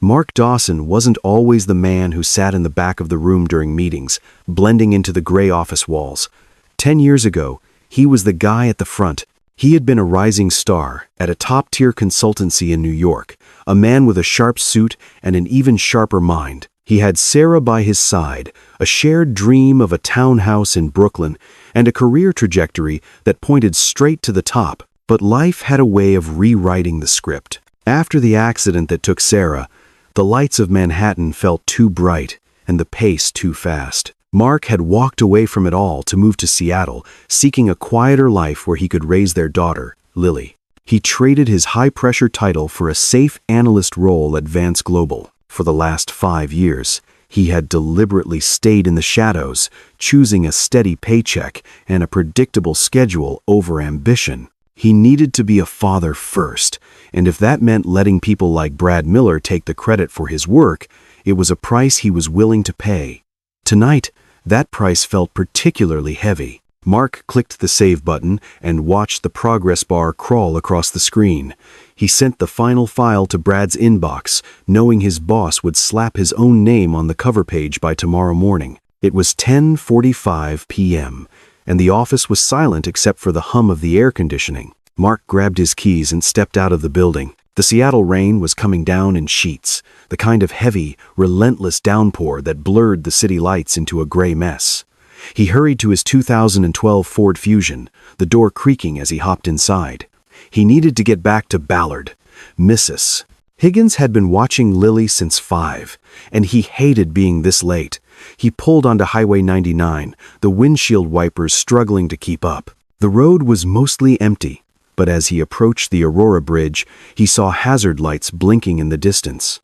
Mark Dawson wasn't always the man who sat in the back of the room during meetings, blending into the gray office walls. 10 years ago, he was the guy at the front. He had been a rising star at a top-tier consultancy in New York, a man with a sharp suit and an even sharper mind. He had Sarah by his side, a shared dream of a townhouse in Brooklyn, and a career trajectory that pointed straight to the top. But life had a way of rewriting the script. After the accident that took Sarah, the lights of Manhattan felt too bright and the pace too fast. Mark had walked away from it all to move to Seattle, seeking a quieter life where he could raise their daughter, Lily. He traded his high-pressure title for a safe analyst role at Vance Global. For the last 5 years, he had deliberately stayed in the shadows, choosing a steady paycheck and a predictable schedule over ambition. He needed to be a father first, and if that meant letting people like Brad Miller take the credit for his work, it was a price he was willing to pay. Tonight, that price felt particularly heavy. Mark clicked the save button and watched the progress bar crawl across the screen. He sent the final file to Brad's inbox, knowing his boss would slap his own name on the cover page by tomorrow morning. It was 10:45 p.m., and the office was silent except for the hum of the air conditioning. Mark grabbed his keys and stepped out of the building. The Seattle rain was coming down in sheets, the kind of heavy, relentless downpour that blurred the city lights into a gray mess. He hurried to his 2012 Ford Fusion, the door creaking as he hopped inside. He needed to get back to Ballard. Mrs. Higgins had been watching Lily since 5, and he hated being this late. He pulled onto Highway 99, the windshield wipers struggling to keep up. The road was mostly empty, but as he approached the Aurora Bridge, he saw hazard lights blinking in the distance.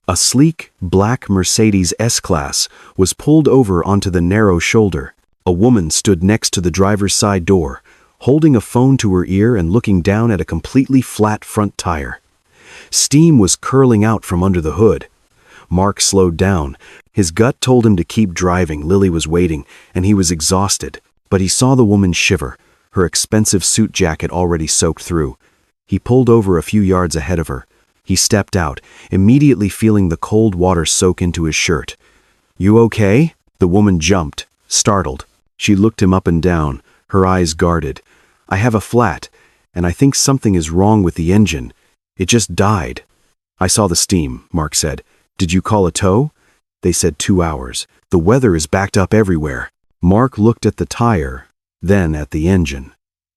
A sleek, black Mercedes S-Class was pulled over onto the narrow shoulder. A woman stood next to the driver's side door, holding a phone to her ear and looking down at a completely flat front tire. Steam was curling out from under the hood. Mark slowed down. His gut told him to keep driving. Lily was waiting, and he was exhausted. But he saw the woman shiver, her expensive suit jacket already soaked through. He pulled over a few yards ahead of her. He stepped out, immediately feeling the cold water soak into his shirt. "You okay?" The woman jumped, startled. She looked him up and down, her eyes guarded. "I have a flat, and I think something is wrong with the engine. It just died." "I saw the steam," Mark said. "Did you call a tow?" They said 2 hours. "The weather is backed up everywhere." Mark looked at the tire, then at the engine.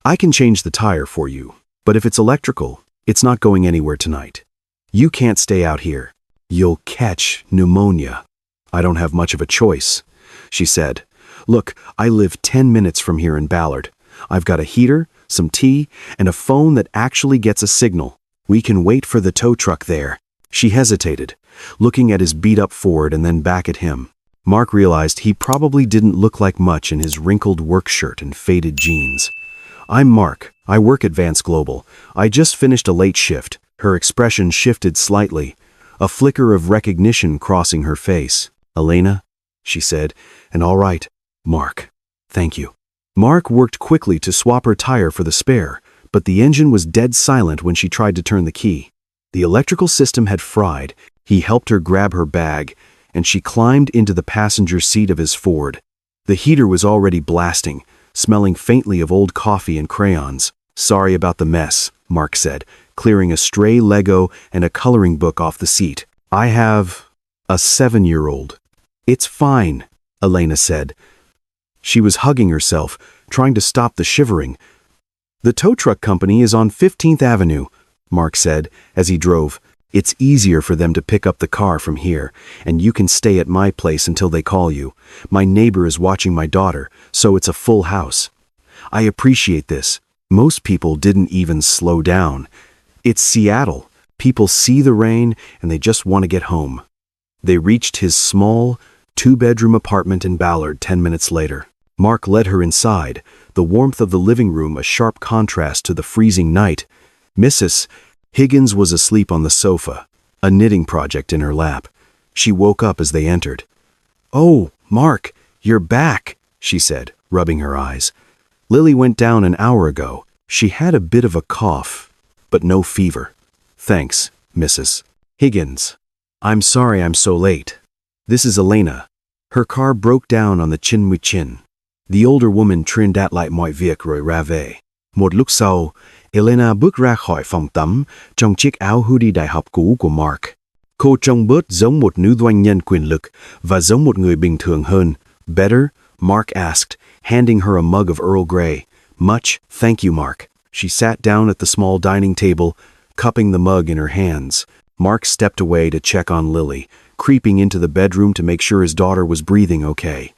"I can change the tire for you, but if it's electrical, it's not going anywhere tonight. You can't stay out here. You'll catch pneumonia." "I don't have much of a choice," she said. "Look, I live 10 minutes from here in Ballard. I've got a heater, some tea, and a phone that actually gets a signal. We can wait for the tow truck there." She hesitated, looking at his beat-up Ford and then back at him. Mark realized he probably didn't look like much in his wrinkled work shirt and faded jeans. "I'm Mark. I work at Vance Global. I just finished a late shift." Her expression shifted slightly, a flicker of recognition crossing her face. "Elena?" she said. "And all right, Mark. Thank you." Mark worked quickly to swap her tire for the spare, but the engine was dead silent when she tried to turn the key. The electrical system had fried. He helped her grab her bag, and she climbed into the passenger seat of his Ford. The heater was already blasting, smelling faintly of old coffee and crayons. "Sorry about the mess," Mark said, clearing a stray Lego and a coloring book off the seat. "I have a 7-year-old. "It's fine," Elena said. She was hugging herself, trying to stop the shivering. "The tow truck company is on 15th Avenue, Mark said as he drove. "It's easier for them to pick up the car from here, and you can stay at my place until they call you. My neighbor is watching my daughter, so it's a full house. I appreciate this." Most people didn't even slow down. It's Seattle. People see the rain, and they just want to get home. They reached his small, 2-bedroom apartment in Ballard 10 minutes later. Mark led her inside, the warmth of the living room a sharp contrast to the freezing night. Mrs. Higgins was asleep on the sofa, a knitting project in her lap. She woke up as they entered. "Oh, Mark, you're back," she said, rubbing her eyes. "Lily went down an hour ago. She had a bit of a cough, but no fever." "Thanks, Mrs. Higgins." I'm sorry I'm so late. This is Elena. Her car broke down on the Chin Mui Chin. The older woman truyền đạt lại mọi việc rồi ra về. Một lúc sau, Elena bước ra khỏi phòng tắm trong chiếc áo hoodie đại học cũ của Mark. Cô trông bớt giống một nữ doanh nhân quyền lực và giống một người bình thường hơn. Better? Mark asked, handing her a mug of Earl Grey. Much, thank you, Mark. She sat down at the small dining table, cupping the mug in her hands. Mark stepped away to check on Lily, creeping into the bedroom to make sure his daughter was breathing okay.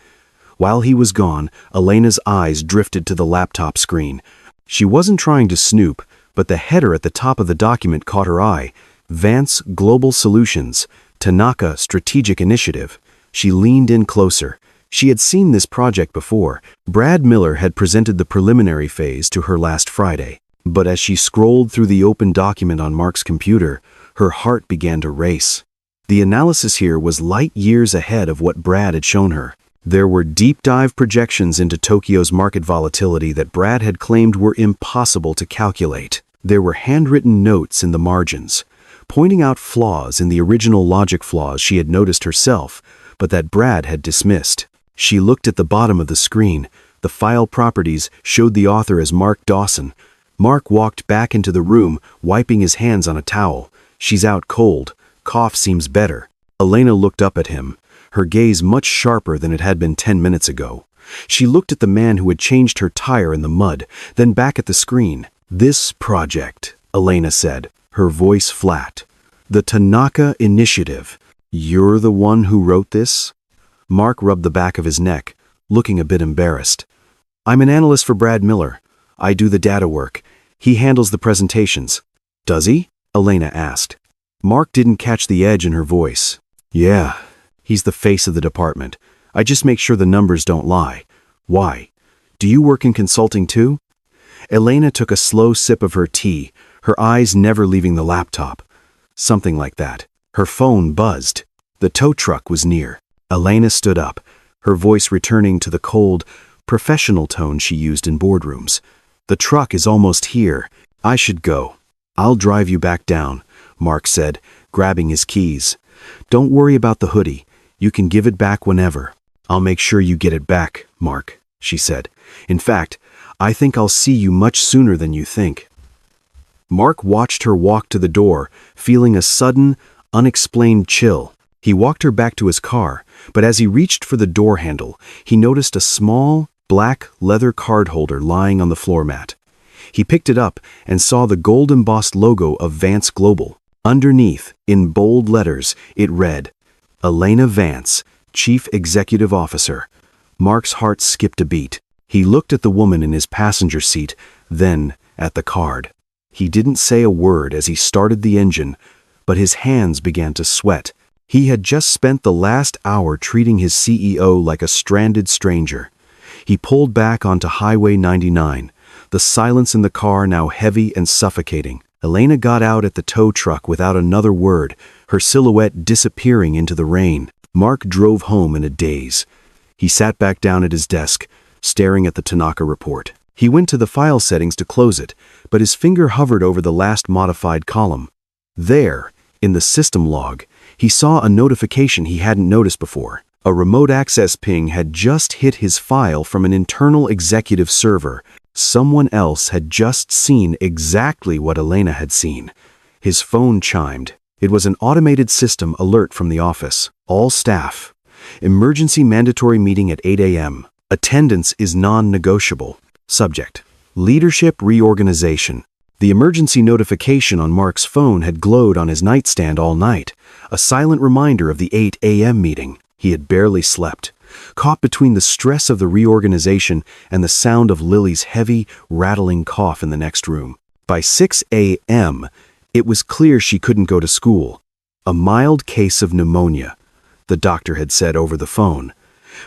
While he was gone, Elena's eyes drifted to the laptop screen. She wasn't trying to snoop, but the header at the top of the document caught her eye. Vance Global Solutions, Tanaka Strategic Initiative. She leaned in closer. She had seen this project before. Brad Miller had presented the preliminary phase to her last Friday. But as she scrolled through the open document on Mark's computer, her heart began to race. The analysis here was light years ahead of what Brad had shown her. There were deep-dive projections into Tokyo's market volatility that Brad had claimed were impossible to calculate. There were handwritten notes in the margins, pointing out flaws in the original logic flaws she had noticed herself, but that Brad had dismissed. She looked at the bottom of the screen. The file properties showed the author as Mark Dawson. Mark walked back into the room, wiping his hands on a towel. She's out cold. Cough seems better. Elena looked up at him, her gaze much sharper than it had been 10 minutes ago. She looked at the man who had changed her tire in the mud, then back at the screen. This project, Elena said, her voice flat. The Tanaka Initiative. You're the one who wrote this? Mark rubbed the back of his neck, looking a bit embarrassed. I'm an analyst for Brad Miller. I do the data work. He handles the presentations. Does he? Elena asked. Mark didn't catch the edge in her voice. Yeah, he's the face of the department. I just make sure the numbers don't lie. Why? Do you work in consulting too? Elena took a slow sip of her tea, her eyes never leaving the laptop. Something like that. Her phone buzzed. The tow truck was near. Elena stood up, her voice returning to the cold, professional tone she used in boardrooms. The truck is almost here. I should go. I'll drive you back down, Mark said, grabbing his keys. Don't worry about the hoodie. You can give it back whenever. I'll make sure you get it back, Mark, she said. In fact, I think I'll see you much sooner than you think. Mark watched her walk to the door, feeling a sudden, unexplained chill. He walked her back to his car, but as he reached for the door handle, he noticed a small, black leather card holder lying on the floor mat. He picked it up and saw the gold-embossed logo of Vance Global. Underneath, in bold letters, it read, Elena Vance, Chief Executive Officer. Mark's heart skipped a beat. He looked at the woman in his passenger seat, then at the card. He didn't say a word as he started the engine, but his hands began to sweat. He had just spent the last hour treating his CEO like a stranded stranger. He pulled back onto Highway 99, the silence in the car now heavy and suffocating. Elena got out at the tow truck without another word, her silhouette disappearing into the rain. Mark drove home in a daze. He sat back down at his desk, staring at the Tanaka report. He went to the file settings to close it, but his finger hovered over the last modified column. There, in the system log, he saw a notification he hadn't noticed before. A remote access ping had just hit his file from an internal executive server. Someone else had just seen exactly what Elena had seen. His phone chimed. It was an automated system alert from the office. All staff. Emergency mandatory meeting at 8 a.m. Attendance is non-negotiable. Subject: Leadership reorganization. The emergency notification on Mark's phone had glowed on his nightstand all night, a silent reminder of the 8 a.m. meeting. He had barely slept, caught between the stress of the reorganization and the sound of Lily's heavy, rattling cough in the next room. By 6 a.m., it was clear she couldn't go to school. A mild case of pneumonia, the doctor had said over the phone.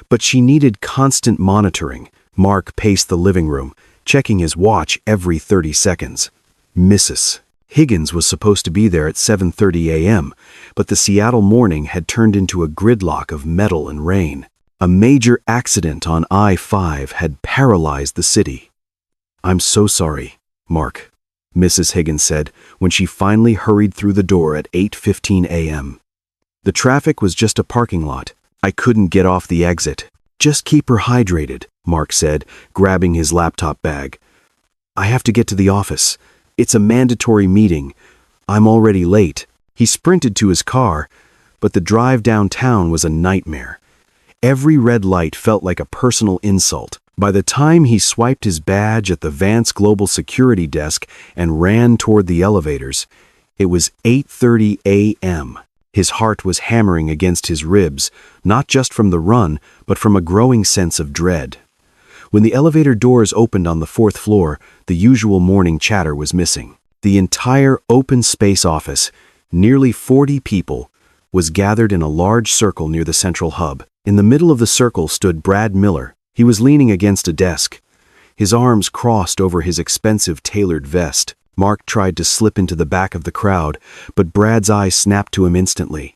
But she needed constant monitoring. Mark paced the living room, checking his watch every 30 seconds. Mrs. Higgins was supposed to be there at 7:30 a.m., but the Seattle morning had turned into a gridlock of metal and rain. A major accident on I-5 had paralyzed the city. I'm so sorry, Mark, Mrs. Higgins said when she finally hurried through the door at 8:15 a.m. The traffic was just a parking lot. I couldn't get off the exit. Just keep her hydrated, Mark said, grabbing his laptop bag. I have to get to the office. It's a mandatory meeting. I'm already late. He sprinted to his car, but the drive downtown was a nightmare. Every red light felt like a personal insult. By the time he swiped his badge at the Vance Global Security desk and ran toward the elevators, it was 8:30 a.m. His heart was hammering against his ribs, not just from the run, but from a growing sense of dread. When the elevator doors opened on the 4th floor, the usual morning chatter was missing. The entire open space office, nearly 40 people, was gathered in a large circle near the central hub. In the middle of the circle stood Brad Miller. He was leaning against a desk, his arms crossed over his expensive tailored vest. Mark tried to slip into the back of the crowd, but Brad's eyes snapped to him instantly.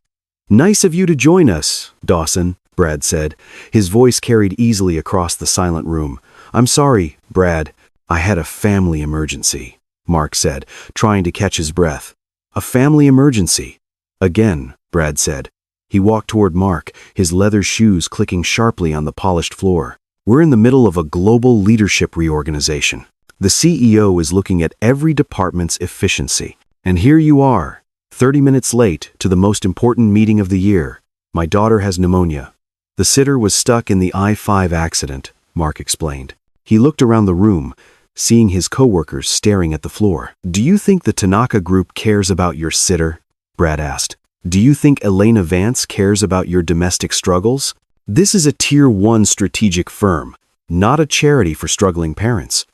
"Nice of you to join us, Dawson," Brad said. His voice carried easily across the silent room. "I'm sorry, Brad. I had a family emergency," Mark said, trying to catch his breath. "A family emergency?" "Again," Brad said. He walked toward Mark, his leather shoes clicking sharply on the polished floor. "We're in the middle of a global leadership reorganization. The CEO is looking at every department's efficiency. And here you are, 30 minutes late to the most important meeting of the year. My daughter has pneumonia." The sitter was stuck in the I-5 accident, Mark explained. He looked around the room, seeing his coworkers staring at the floor. "Do you think the Tanaka Group cares about your sitter?" Brad asked. "Do you think Elena Vance cares about your domestic struggles? This is a Tier 1 strategic firm, not a charity for struggling parents."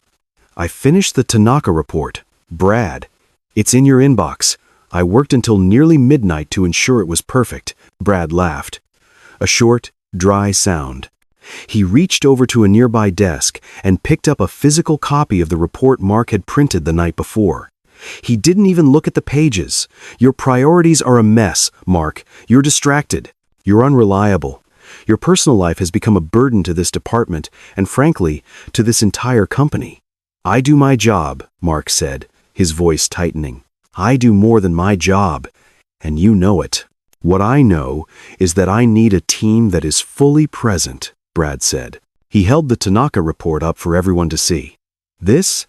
"I finished the Tanaka report, Brad. It's in your inbox. I worked until nearly midnight to ensure it was perfect." Brad laughed. A short, dry sound. He reached over to a nearby desk and picked up a physical copy of the report Mark had printed the night before. He didn't even look at the pages. "Your priorities are a mess, Mark. You're distracted. You're unreliable. Your personal life has become a burden to this department and, frankly, to this entire company." "I do my job," Mark said, his voice tightening. "I do more than my job, and you know it." "What I know is that I need a team that is fully present," Brad said. He held the Tanaka report up for everyone to see. This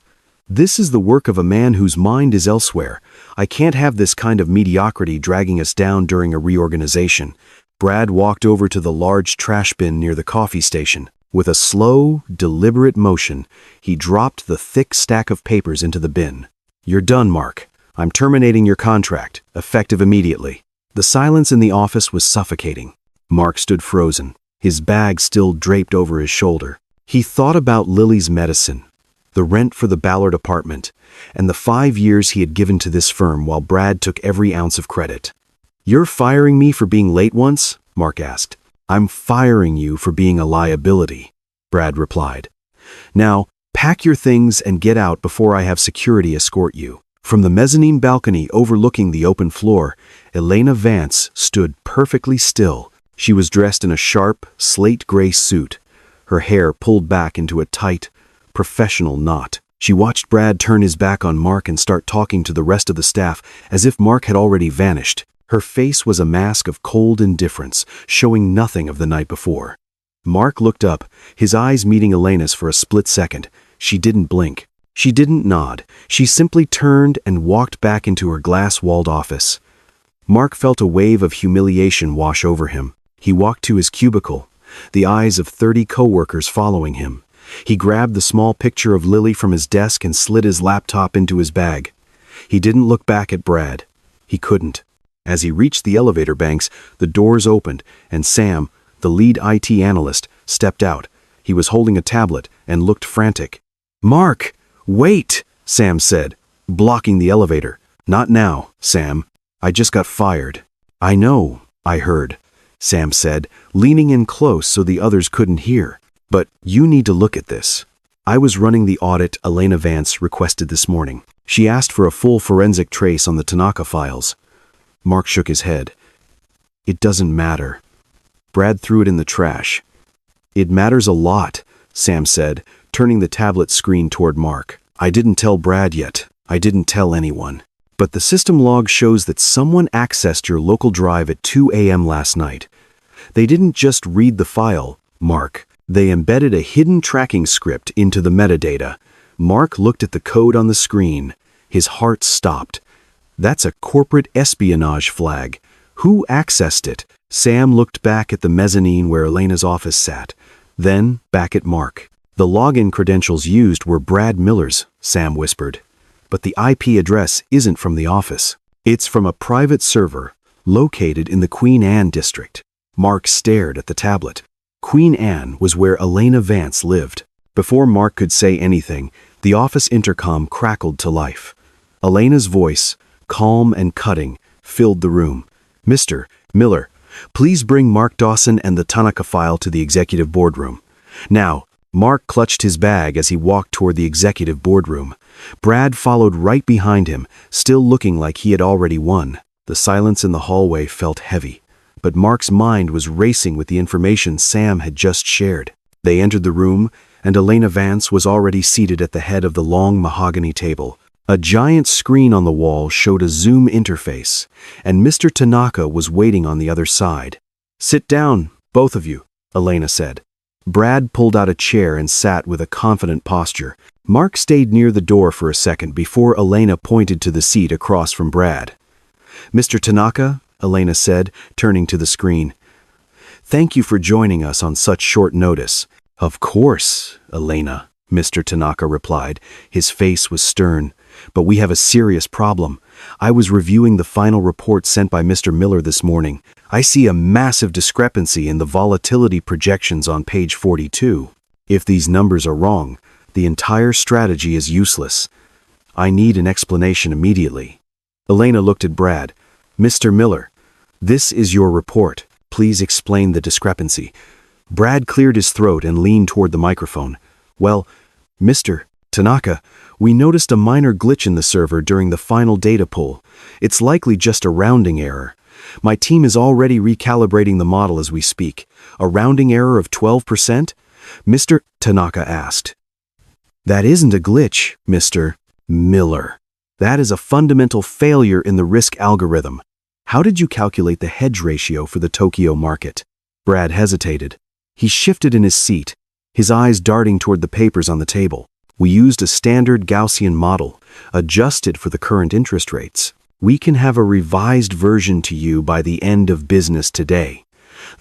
is the work of a man whose mind is elsewhere. I can't have this kind of mediocrity dragging us down during a reorganization." Brad walked over to the large trash bin near the coffee station. With a slow, deliberate motion, he dropped the thick stack of papers into the bin. "You're done, Mark. I'm terminating your contract, effective immediately." The silence in the office was suffocating. Mark stood frozen, his bag still draped over his shoulder. He thought about Lily's medicine, the rent for the Ballard apartment, and the 5 years he had given to this firm while Brad took every ounce of credit. "You're firing me for being late once?" Mark asked. "I'm firing you for being a liability," Brad replied. "Now, pack your things and get out before I have security escort you." From the mezzanine balcony overlooking the open floor, Elena Vance stood perfectly still. She was dressed in a sharp, slate-gray suit, her hair pulled back into a tight, professional knot. She watched Brad turn his back on Mark and start talking to the rest of the staff as if Mark had already vanished. Her face was a mask of cold indifference, showing nothing of the night before. Mark looked up, his eyes meeting Elena's for a split second. She didn't blink. She didn't nod. She simply turned and walked back into her glass-walled office. Mark felt a wave of humiliation wash over him. He walked to his cubicle, the eyes of 30 coworkers following him. He grabbed the small picture of Lily from his desk and slid his laptop into his bag. He didn't look back at Brad. He couldn't. As he reached the elevator banks, the doors opened, and Sam, the lead IT analyst, stepped out. He was holding a tablet and looked frantic. "Mark, wait," Sam said, blocking the elevator. "Not now, Sam. I just got fired." "I know, I heard," Sam said, leaning in close so the others couldn't hear. "But you need to look at this. I was running the audit Elena Vance requested this morning. She asked for a full forensic trace on the Tanaka files." Mark shook his head. "It doesn't matter." Brad threw it in the trash. "It matters a lot," Sam said, turning the tablet screen toward Mark. "I didn't tell Brad yet. I didn't tell anyone. But the system log shows that someone accessed your local drive at 2 a.m. last night. They didn't just read the file, Mark. They embedded a hidden tracking script into the metadata. Mark looked at the code on the screen. His heart stopped. That's a corporate espionage flag. Who accessed it? Sam looked back at the mezzanine where Elena's office sat. Then back at Mark. The login credentials used were Brad Miller's, Sam whispered. But the IP address isn't from the office. It's from a private server located in the Queen Anne district. Mark stared at the tablet. Queen Anne was where Elena Vance lived. Before Mark could say anything, the office intercom crackled to life. Elena's voice, calm and cutting, filled the room. "Mr. Miller, please bring Mark Dawson and the Tanaka file to the executive boardroom." Now, Mark clutched his bag as he walked toward the executive boardroom. Brad followed right behind him, still looking like he had already won. The silence in the hallway felt heavy, but Mark's mind was racing with the information Sam had just shared. They entered the room, and Elena Vance was already seated at the head of the long mahogany table. A giant screen on the wall showed a Zoom interface, and Mr. Tanaka was waiting on the other side. "Sit down, both of you," Elena said. Brad pulled out a chair and sat with a confident posture. Mark stayed near the door for a second before Elena pointed to the seat across from Brad. "Mr. Tanaka," Elena said, turning to the screen. "Thank you for joining us on such short notice." "Of course, Elena," Mr. Tanaka replied. His face was stern. "But we have a serious problem. I was reviewing the final report sent by Mr. Miller this morning. I see a massive discrepancy in the volatility projections on page 42. If these numbers are wrong, the entire strategy is useless. I need an explanation immediately." Elena looked at Brad. "Mr. Miller, this is your report. Please explain the discrepancy." Brad cleared his throat and leaned toward the microphone. "Well, Mr. Tanaka, we noticed a minor glitch in the server during the final data pull. It's likely just a rounding error. My team is already recalibrating the model as we speak. A rounding error of 12%? Mr. Tanaka asked. "That isn't a glitch, Mr. Miller. That is a fundamental failure in the risk algorithm. How did you calculate the hedge ratio for the Tokyo market?" Brad hesitated. He shifted in his seat, his eyes darting toward the papers on the table. "We used a standard Gaussian model, adjusted for the current interest rates. We can have a revised version to you by the end of business today.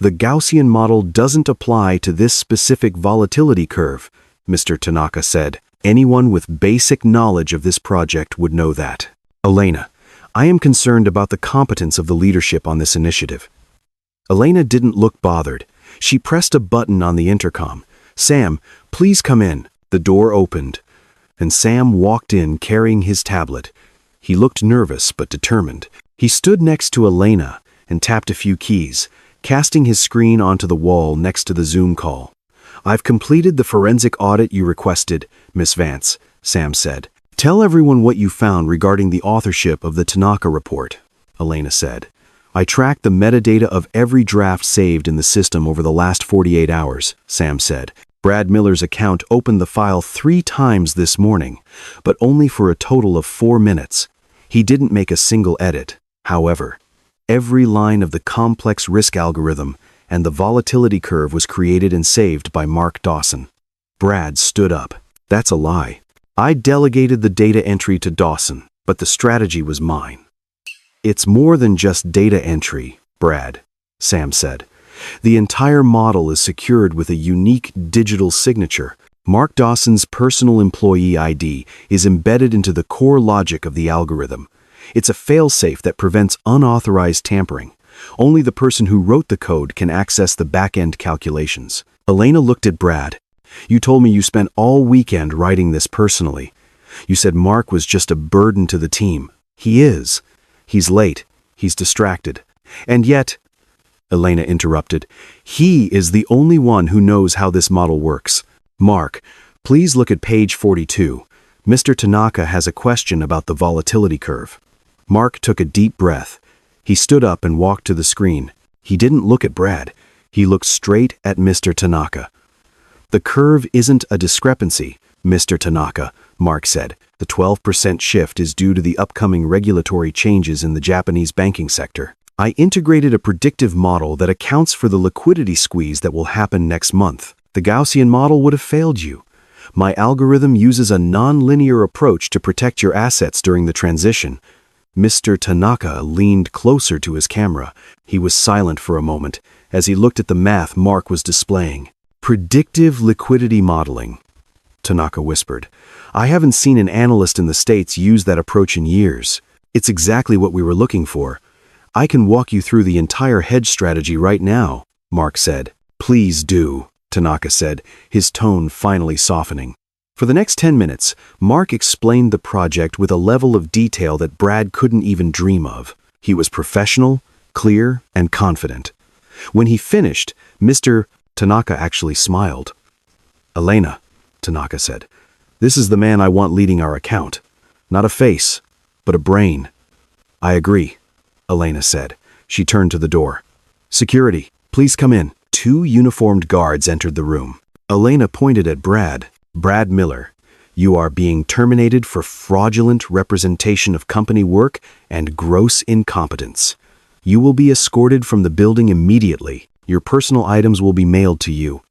The Gaussian model doesn't apply to this specific volatility curve," Mr. Tanaka said. "Anyone with basic knowledge of this project would know that." "Elena, I am concerned about the competence of the leadership on this initiative." Elena didn't look bothered. She pressed a button on the intercom. "Sam, please come in." The door opened, and Sam walked in carrying his tablet. He looked nervous but determined. He stood next to Elena and tapped a few keys, casting his screen onto the wall next to the Zoom call. "I've completed the forensic audit you requested, Miss Vance," Sam said. "Tell everyone what you found regarding the authorship of the Tanaka report," Elena said. "I tracked the metadata of every draft saved in the system over the last 48 hours, Sam said. Brad Miller's account opened the file 3 times this morning, but only for a total of 4 minutes. He didn't make a single edit. However, every line of the complex risk algorithm and the volatility curve was created and saved by Mark Dawson." Brad stood up. "That's a lie. I delegated the data entry to Dawson, but the strategy was mine." "It's more than just data entry, Brad," Sam said. "The entire model is secured with a unique digital signature. Mark Dawson's personal employee ID is embedded into the core logic of the algorithm. It's a failsafe that prevents unauthorized tampering. Only the person who wrote the code can access the back-end calculations." Elena looked at Brad. "You told me you spent all weekend writing this personally. You said Mark was just a burden to the team. He is. He's late. He's distracted. And yet," Elena interrupted, "he is the only one who knows how this model works. Mark, please look at page 42. Mr. Tanaka has a question about the volatility curve." Mark took a deep breath. He stood up and walked to the screen. He didn't look at Brad. He looked straight at Mr. Tanaka. "The curve isn't a discrepancy," Mr. Tanaka, Mark said. The 12% shift is due to the upcoming regulatory changes in the Japanese banking sector. I integrated a predictive model that accounts for the liquidity squeeze that will happen next month. The Gaussian model would have failed you. My algorithm uses a non-linear approach to protect your assets during the transition. Mr. Tanaka leaned closer to his camera. He was silent for a moment as he looked at the math Mark was displaying. Predictive liquidity modeling, Tanaka whispered. I haven't seen an analyst in the States use that approach in years. It's exactly what we were looking for. I can walk you through the entire hedge strategy right now, Mark said. Please do, Tanaka said, his tone finally softening. For the next 10 minutes, Mark explained the project with a level of detail that Brad couldn't even dream of. He was professional, clear, and confident. When he finished, Mr. Tanaka actually smiled. Elena, Tanaka said, this is the man I want leading our account. Not a face, but a brain. I agree, Elena said. She turned to the door. Security, please come in. 2 uniformed guards entered the room. Elena pointed at Brad. Brad Miller, you are being terminated for fraudulent representation of company work and gross incompetence. You will be escorted from the building immediately. Your personal items will be mailed to you.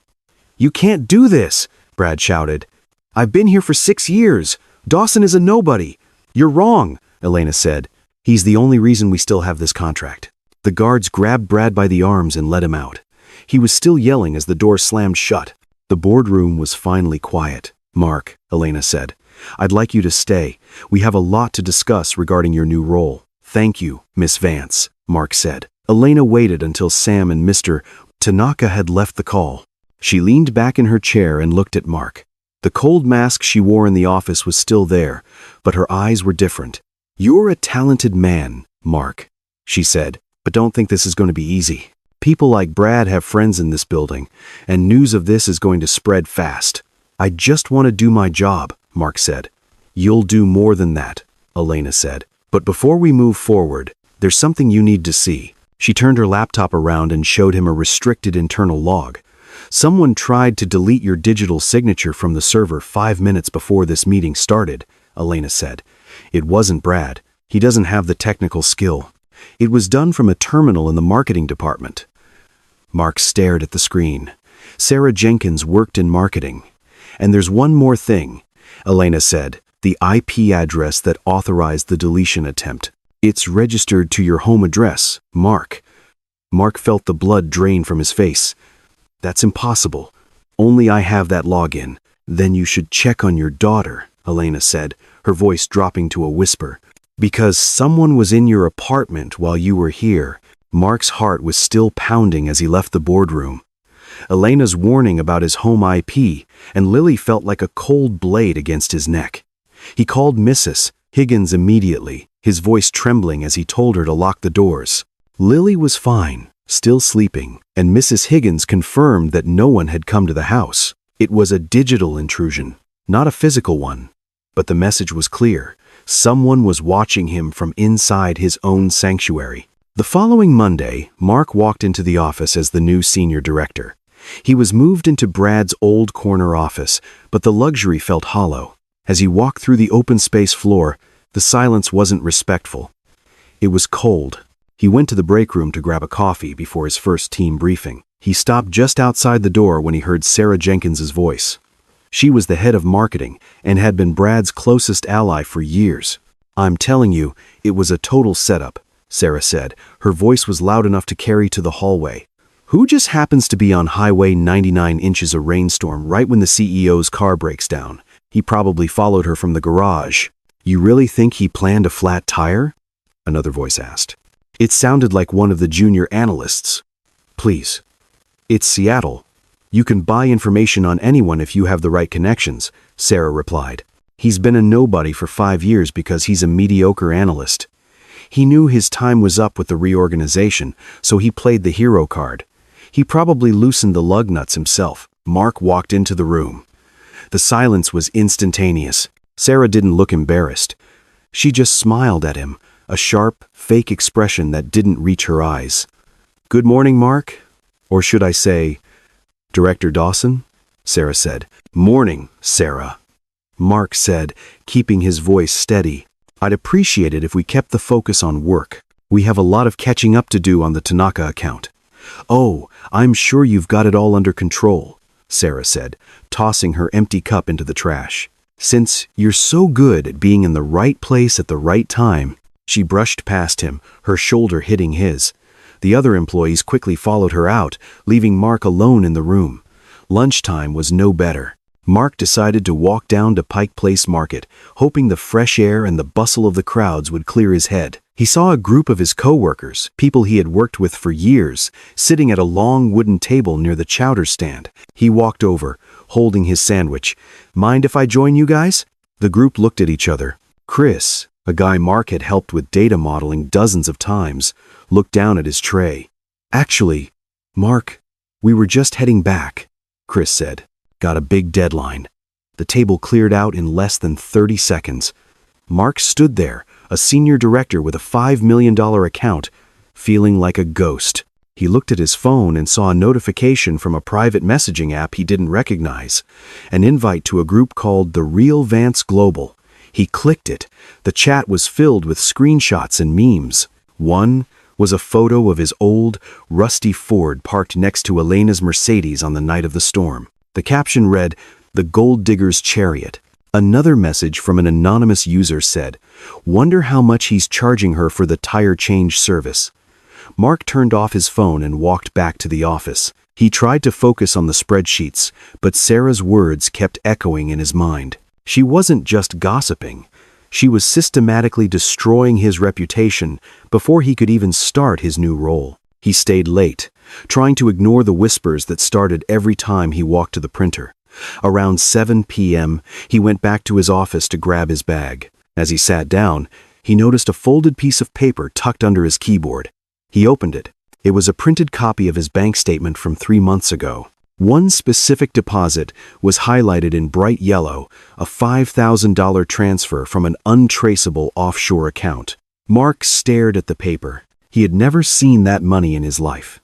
You can't do this, Brad shouted. I've been here for 6 years. Dawson is a nobody. You're wrong, Elena said. He's the only reason we still have this contract. The guards grabbed Brad by the arms and let him out. He was still yelling as the door slammed shut. The boardroom was finally quiet. Mark, Elena said, I'd like you to stay. We have a lot to discuss regarding your new role. Thank you, Miss Vance, Mark said. Elena waited until Sam and Mr. Tanaka had left the call. She leaned back in her chair and looked at Mark. The cold mask she wore in the office was still there, but her eyes were different. You're a talented man, Mark, she said, but don't think this is going to be easy. People like Brad have friends in this building, and news of this is going to spread fast. I just want to do my job, Mark said. You'll do more than that, Elena said. But before we move forward, there's something you need to see. She turned her laptop around and showed him a restricted internal log. Someone tried to delete your digital signature from the server 5 minutes before this meeting started, Elena said. It wasn't Brad. He doesn't have the technical skill. It was done from a terminal in the marketing department. Mark stared at the screen. Sarah Jenkins worked in marketing. And there's one more thing, Elena said, the IP address that authorized the deletion attempt. It's registered to your home address, Mark. Mark felt the blood drain from his face. That's impossible. Only I have that login. Then you should check on your daughter, Elena said, her voice dropping to a whisper. Because someone was in your apartment while you were here. Mark's heart was still pounding as he left the boardroom. Elena's warning about his home IP, and Lily felt like a cold blade against his neck. He called Mrs. Higgins immediately, his voice trembling as he told her to lock the doors. Lily was fine, still sleeping, and Mrs. Higgins confirmed that no one had come to the house. It was a digital intrusion, not a physical one. But the message was clear. Someone was watching him from inside his own sanctuary. The following Monday, Mark walked into the office as the new senior director. He was moved into Brad's old corner office, but the luxury felt hollow. As he walked through the open space floor, the silence wasn't respectful. It was cold. He went to the break room to grab a coffee before his first team briefing. He stopped just outside the door when he heard Sarah Jenkins's voice. She was the head of marketing and had been Brad's closest ally for years. I'm telling you, it was a total setup, Sarah said. Her voice was loud enough to carry to the hallway. Who just happens to be on Highway 99 inches a rainstorm right when the CEO's car breaks down? He probably followed her from the garage. You really think he planned a flat tire? Another voice asked. It sounded like one of the junior analysts. Please. It's Seattle. You can buy information on anyone if you have the right connections, Sarah replied. He's been a nobody for 5 years because he's a mediocre analyst. He knew his time was up with the reorganization, so he played the hero card. He probably loosened the lug nuts himself. Mark walked into the room. The silence was instantaneous. Sarah didn't look embarrassed. She just smiled at him, a sharp, fake expression that didn't reach her eyes. Good morning, Mark. Or should I say, Director Dawson? Sarah said. Morning, Sarah, Mark said, keeping his voice steady. "I'd appreciate it if we kept the focus on work. We have a lot of catching up to do on the Tanaka account." "Oh, I'm sure you've got it all under control," Sarah said, tossing her empty cup into the trash. "Since you're so good at being in the right place at the right time." She brushed past him, her shoulder hitting his. The other employees quickly followed her out, leaving Mark alone in the room. Lunchtime was no better. Mark decided to walk down to Pike Place Market, hoping the fresh air and the bustle of the crowds would clear his head. He saw a group of his co-workers, people he had worked with for years, sitting at a long wooden table near the chowder stand. He walked over, holding his sandwich. "Mind if I join you guys?" The group looked at each other. Chris, a guy Mark had helped with data modeling dozens of times, looked down at his tray. "Actually, Mark, we were just heading back," Chris said. "Got a big deadline." The table cleared out in less than 30 seconds. Mark stood there, a senior director with a $5 million account, feeling like a ghost. He looked at his phone and saw a notification from a private messaging app he didn't recognize, an invite to a group called the Real Vance Global. He clicked it. The chat was filled with screenshots and memes. One was a photo of his old, rusty Ford parked next to Elena's Mercedes on the night of the storm. The caption read, "The Gold Digger's Chariot." Another message from an anonymous user said, "Wonder how much he's charging her for the tire change service." Mark turned off his phone and walked back to the office. He tried to focus on the spreadsheets, but Sarah's words kept echoing in his mind. She wasn't just gossiping. She was systematically destroying his reputation before he could even start his new role. He stayed late, trying to ignore the whispers that started every time he walked to the printer. Around 7 p.m., he went back to his office to grab his bag. As he sat down, he noticed a folded piece of paper tucked under his keyboard. He opened it. It was a printed copy of his bank statement from 3 months ago. One specific deposit was highlighted in bright yellow, a $5,000 transfer from an untraceable offshore account. Mark stared at the paper. He had never seen that money in his life.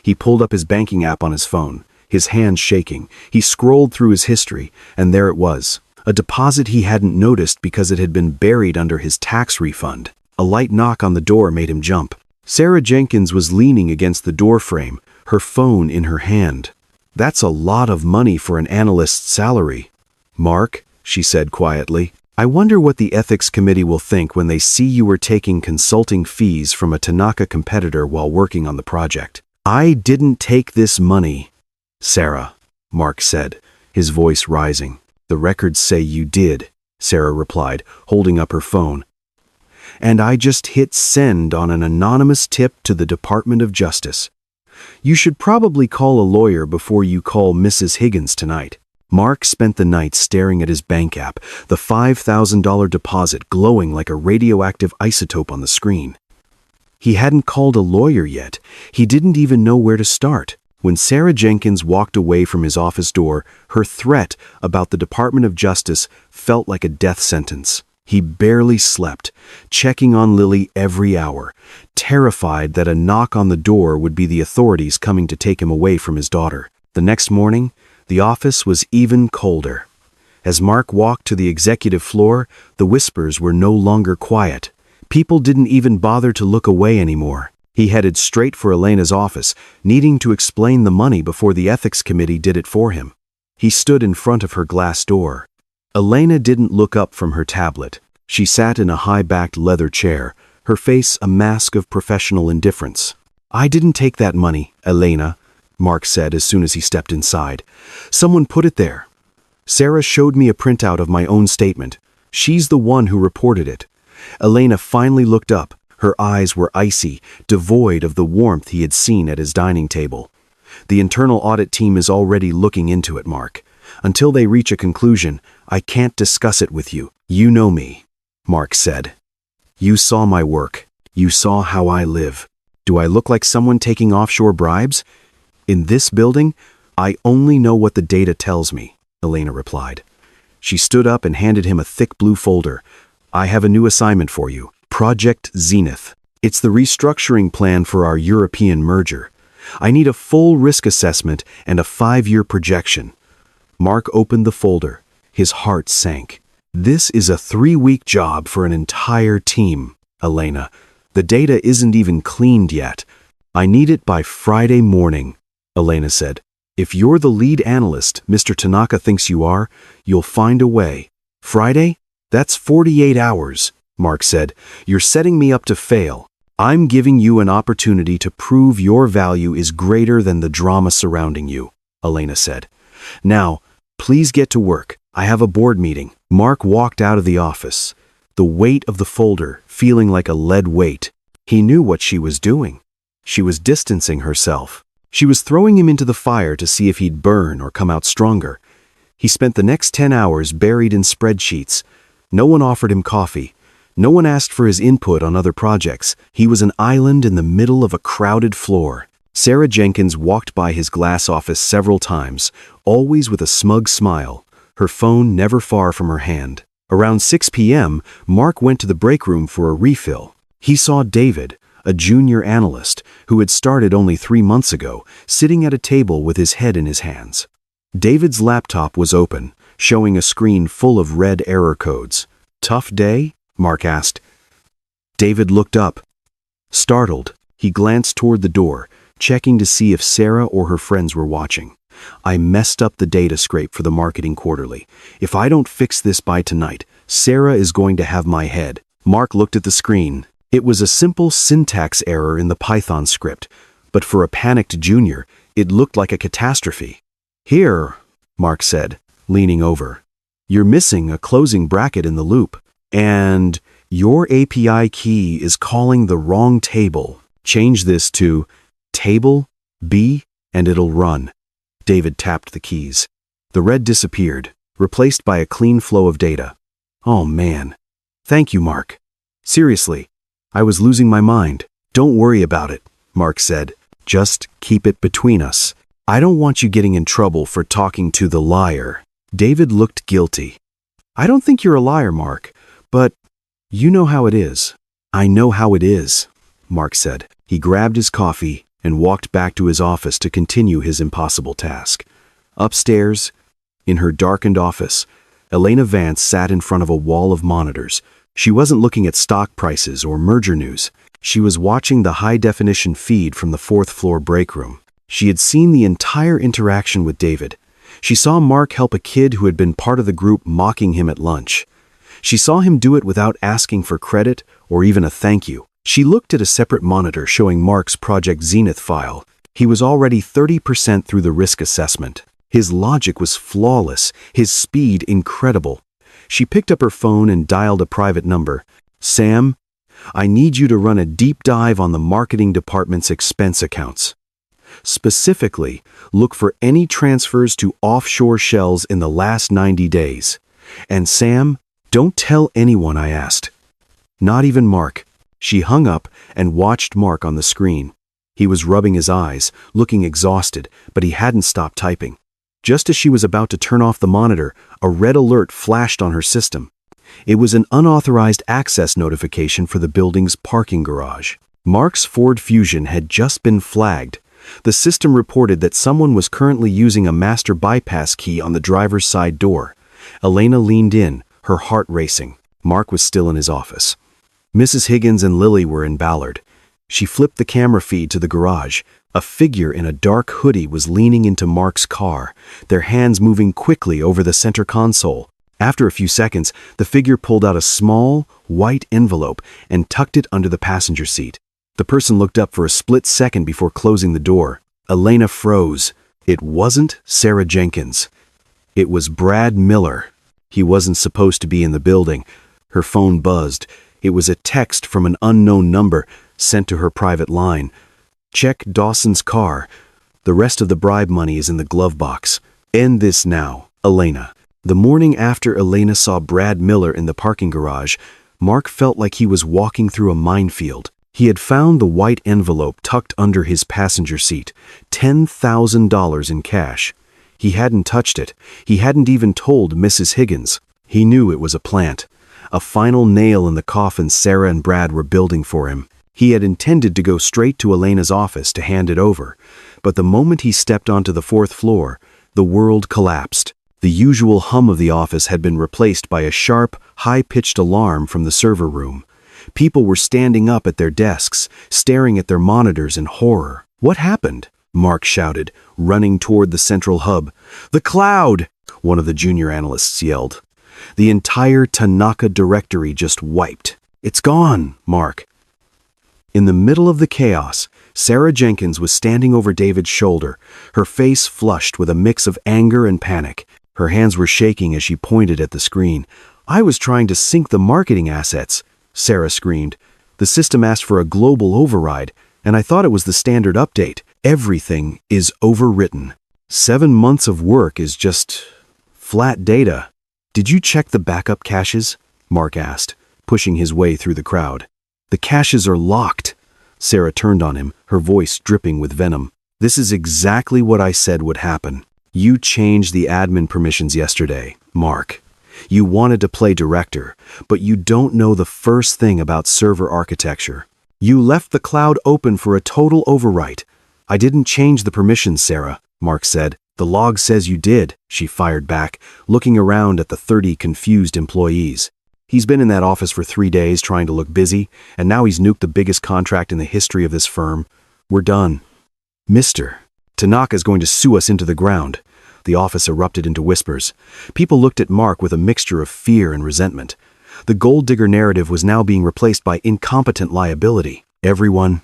He pulled up his banking app on his phone, his hands shaking. He scrolled through his history, and there it was, a deposit he hadn't noticed because it had been buried under his tax refund. A light knock on the door made him jump. Sarah Jenkins was leaning against the doorframe, her phone in her hand. "That's a lot of money for an analyst's salary." "Mark," she said quietly, "I wonder what the ethics committee will think when they see you were taking consulting fees from a Tanaka competitor while working on the project." "I didn't take this money, Sarah," Mark said, his voice rising. "The records say you did," Sarah replied, holding up her phone. "And I just hit send on an anonymous tip to the Department of Justice. You should probably call a lawyer before you call Mrs. Higgins tonight." Mark spent the night staring at his bank app, the $5,000 deposit glowing like a radioactive isotope on the screen. He hadn't called a lawyer yet. He didn't even know where to start. When Sarah Jenkins walked away from his office door, her threat about the Department of Justice felt like a death sentence. He barely slept, checking on Lily every hour, terrified that a knock on the door would be the authorities coming to take him away from his daughter. The next morning, the office was even colder. As Mark walked to the executive floor, the whispers were no longer quiet. People didn't even bother to look away anymore. He headed straight for Elena's office, needing to explain the money before the ethics committee did it for him. He stood in front of her glass door. Elena didn't look up from her tablet. She sat in a high-backed leather chair, her face a mask of professional indifference. "I didn't take that money, Elena," Mark said as soon as he stepped inside. "Someone put it there. Sarah showed me a printout of my own statement. She's the one who reported it." Elena finally looked up. Her eyes were icy, devoid of the warmth he had seen at his dining table. "The internal audit team is already looking into it, Mark. Until they reach a conclusion, I can't discuss it with you. You know me," Mark said. "You saw my work. You saw how I live. Do I look like someone taking offshore bribes? In this building, I only know what the data tells me," Elena replied. She stood up and handed him a thick blue folder. "I have a new assignment for you. Project Zenith. It's the restructuring plan for our European merger. I need a full risk assessment and a 5-year projection." Mark opened the folder. His heart sank. This is a 3-week job for an entire team, Elena. The data isn't even cleaned yet. I need it by Friday morning, Elena said. If you're the lead analyst Mr. Tanaka thinks you are, you'll find a way. Friday? That's 48 hours, Mark said. You're setting me up to fail. I'm giving you an opportunity to prove your value is greater than the drama surrounding you, Elena said. Now, please get to work. I have a board meeting. Mark walked out of the office, the weight of the folder feeling like a lead weight. He knew what she was doing. She was distancing herself. She was throwing him into the fire to see if he'd burn or come out stronger. He spent the next 10 hours buried in spreadsheets. No one offered him coffee. No one asked for his input on other projects. He was an island in the middle of a crowded floor. Sarah Jenkins walked by his glass office several times, always with a smug smile, her phone never far from her hand. Around 6 p.m., Mark went to the break room for a refill. He saw David, a junior analyst who had started only 3 months ago, sitting at a table with his head in his hands. David's laptop was open, showing a screen full of red error codes. Tough day? Mark asked. David looked up. Startled, he glanced toward the door, checking to see if Sarah or her friends were watching. I messed up the data scrape for the marketing quarterly. If I don't fix this by tonight, Sarah is going to have my head. Mark looked at the screen. It was a simple syntax error in the Python script, but for a panicked junior, it looked like a catastrophe. Here, Mark said, leaning over. You're missing a closing bracket in the loop, and your API key is calling the wrong table. Change this to table B and it'll run. David tapped the keys. The red disappeared, replaced by a clean flow of data. Oh man. Thank you, Mark. Seriously, I was losing my mind. Don't worry about it, Mark said. Just keep it between us. I don't want you getting in trouble for talking to the liar. David looked guilty. I don't think you're a liar, Mark, but you know how it is. I know how it is, Mark said. He grabbed his coffee and walked back to his office to continue his impossible task. Upstairs, in her darkened office, Elena Vance sat in front of a wall of monitors. She wasn't looking at stock prices or merger news. She was watching the high-definition feed from the 4th floor break room. She had seen the entire interaction with David. She saw Mark help a kid who had been part of the group mocking him at lunch. She saw him do it without asking for credit or even a thank you. She looked at a separate monitor showing Mark's Project Zenith file. He was already 30% through the risk assessment. His logic was flawless, his speed incredible. She picked up her phone and dialed a private number. Sam, I need you to run a deep dive on the marketing department's expense accounts. Specifically, look for any transfers to offshore shells in the last 90 days. And Sam, don't tell anyone I asked. Not even Mark. She hung up and watched Mark on the screen. He was rubbing his eyes, looking exhausted, but he hadn't stopped typing. Just as she was about to turn off the monitor, a red alert flashed on her system. It was an unauthorized access notification for the building's parking garage. Mark's Ford Fusion had just been flagged. The system reported that someone was currently using a master bypass key on the driver's side door. Elena leaned in, her heart racing. Mark was still in his office. Mrs. Higgins and Lily were in Ballard. She flipped the camera feed to the garage. A figure in a dark hoodie was leaning into Mark's car, their hands moving quickly over the center console. After a few seconds, the figure pulled out a small, white envelope and tucked it under the passenger seat. The person looked up for a split second before closing the door. Elena froze. It wasn't Sarah Jenkins. It was Brad Miller. He wasn't supposed to be in the building. Her phone buzzed. It was a text from an unknown number sent to her private line. Check Dawson's car. The rest of the bribe money is in the glove box. End this now, Elena. The morning after Elena saw Brad Miller in the parking garage, Mark felt like he was walking through a minefield. He had found the white envelope tucked under his passenger seat, $10,000 in cash. He hadn't touched it. He hadn't even told Mrs. Higgins. He knew it was a plant. A final nail in the coffin Sarah and Brad were building for him. He had intended to go straight to Elena's office to hand it over, but the moment he stepped onto the 4th floor, the world collapsed. The usual hum of the office had been replaced by a sharp, high-pitched alarm from the server room. People were standing up at their desks, staring at their monitors in horror. "What happened?" Mark shouted, running toward the central hub. "The cloud!" one of the junior analysts yelled. "The entire Tanaka directory just wiped. It's gone, Mark." In the middle of the chaos, Sarah Jenkins was standing over David's shoulder, her face flushed with a mix of anger and panic. Her hands were shaking as she pointed at the screen. "I was trying to sync the marketing assets," Sarah screamed. "The system asked for a global override, and I thought it was the standard update. Everything is overwritten. 7 months of work is just flat data." "Did you check the backup caches?" Mark asked, pushing his way through the crowd. "The caches are locked." Sarah turned on him, her voice dripping with venom. "This is exactly what I said would happen. You changed the admin permissions yesterday, Mark. You wanted to play director, but you don't know the first thing about server architecture. You left the cloud open for a total overwrite." "I didn't change the permissions, Sarah," Mark said. "The log says you did," she fired back, looking around at the 30 confused employees. "He's been in that office for 3 days trying to look busy, and now he's nuked the biggest contract in the history of this firm. We're done." "Mister, Tanaka's going to sue us into the ground." The office erupted into whispers. People looked at Mark with a mixture of fear and resentment. The gold digger narrative was now being replaced by incompetent liability. "Everyone,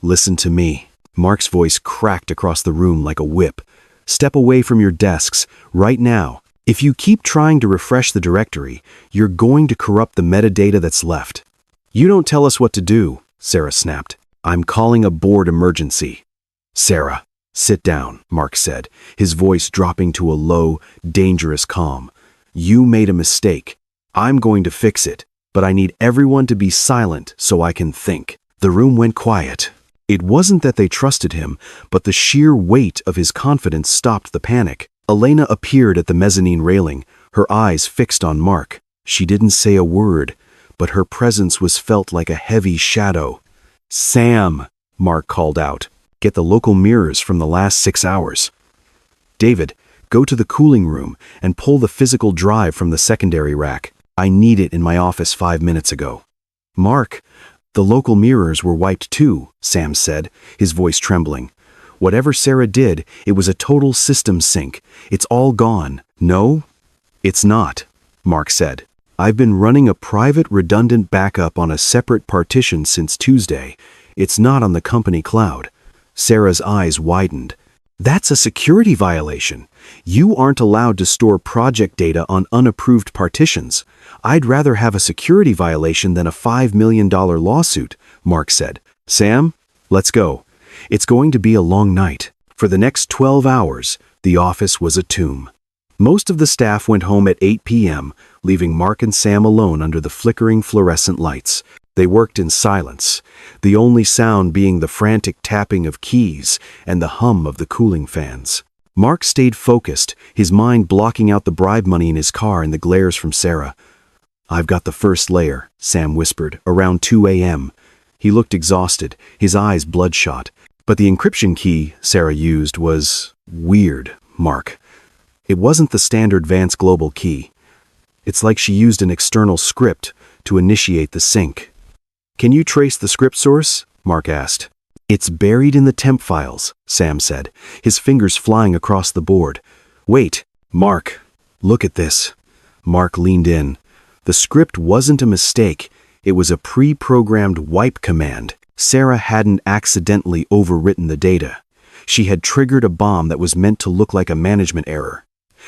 listen to me." Mark's voice cracked across the room like a whip. "Step away from your desks, right now. If you keep trying to refresh the directory, you're going to corrupt the metadata that's left." "You don't tell us what to do," Sarah snapped. "I'm calling a board emergency." "Sarah, sit down," Mark said, his voice dropping to a low, dangerous calm. "You made a mistake. I'm going to fix it, but I need everyone to be silent so I can think." The room went quiet. It wasn't that they trusted him, but the sheer weight of his confidence stopped the panic. Elena appeared at the mezzanine railing, her eyes fixed on Mark. She didn't say a word, but her presence was felt like a heavy shadow. "Sam," Mark called out, "get the local mirrors from the last 6 hours. David, go to the cooling room and pull the physical drive from the secondary rack. I need it in my office 5 minutes ago." "Mark, the local mirrors were wiped too," Sam said, his voice trembling. "Whatever Sarah did, it was a total system sync. It's all gone." "No, it's not," Mark said. "I've been running a private redundant backup on a separate partition since Tuesday. It's not on the company cloud." Sarah's eyes widened. "That's a security violation. You aren't allowed to store project data on unapproved partitions. I'd rather have a security violation than a $5 million lawsuit," Mark said. "Sam, let's go. It's going to be a long night." For the next 12 hours, the office was a tomb. Most of the staff went home at 8 p.m., leaving Mark and Sam alone under the flickering fluorescent lights. They worked in silence, the only sound being the frantic tapping of keys and the hum of the cooling fans. Mark stayed focused, his mind blocking out the bribe money in his car and the glares from Sarah. "I've got the first layer," Sam whispered, around 2 a.m. He looked exhausted, his eyes bloodshot. "But the encryption key Sarah used was weird, Mark. It wasn't the standard Vance Global key. It's like she used an external script to initiate the sync." "Can you trace the script source?" Mark asked. "It's buried in the temp files," Sam said, his fingers flying across the board. "Wait, Mark, look at this." Mark leaned in. The script wasn't a mistake. It was a pre-programmed wipe command. Sarah hadn't accidentally overwritten the data. She had triggered a bomb that was meant to look like a management error.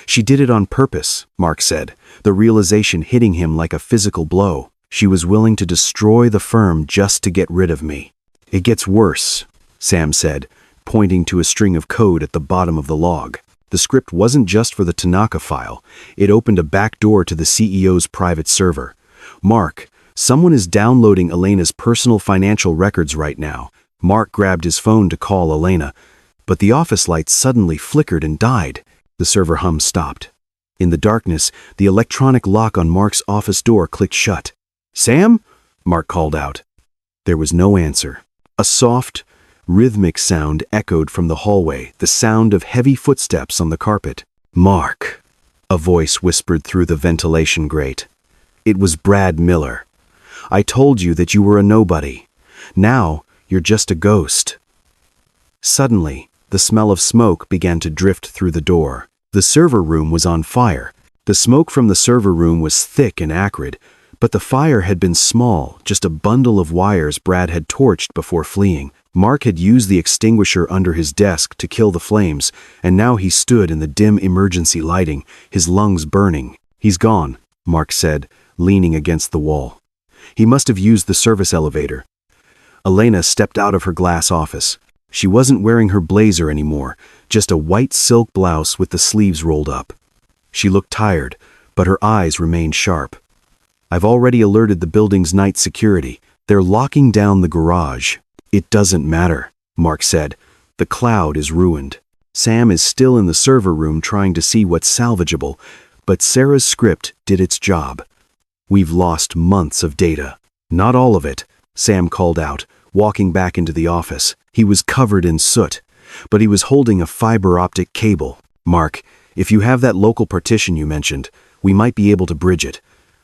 "She did it on purpose," Mark said, the realization hitting him like a physical blow. "She was willing to destroy the firm just to get rid of me." "It gets worse," Sam said, pointing to a string of code at the bottom of the log. The script wasn't just for the Tanaka file. It opened a back door to the CEO's private server. "Mark, someone is downloading Elena's personal financial records right now." Mark grabbed his phone to call Elena, but the office lights suddenly flickered and died. The server hum stopped. In the darkness, the electronic lock on Mark's office door clicked shut. "Sam?" Mark called out. There was no answer. A soft, rhythmic sound echoed from the hallway, the sound of heavy footsteps on the carpet. "Mark." A voice whispered through the ventilation grate. It was Brad Miller. I told you that you were a nobody. Now, you're just a ghost. Suddenly, the smell of smoke began to drift through the door. The server room was on fire. The smoke from the server room was thick and acrid, but the fire had been small, just a bundle of wires Brad had torched before fleeing. Mark had used the extinguisher under his desk to kill the flames, and now he stood in the dim emergency lighting, his lungs burning. He's gone, Mark said, leaning against the wall. He must have used the service elevator. Elena stepped out of her glass office. She wasn't wearing her blazer anymore, just a white silk blouse with the sleeves rolled up. She looked tired, but her eyes remained sharp. I've already alerted the building's night security. They're locking down the garage. It doesn't matter, Mark said. The cloud is ruined. Sam is still in the server room trying to see what's salvageable, but Sarah's script did its job. We've lost months of data. Not all of it, Sam called out, walking back into the office. He was covered in soot, but he was holding a fiber optic cable. Mark, if you have that local partition you mentioned, we might be able to bridge it.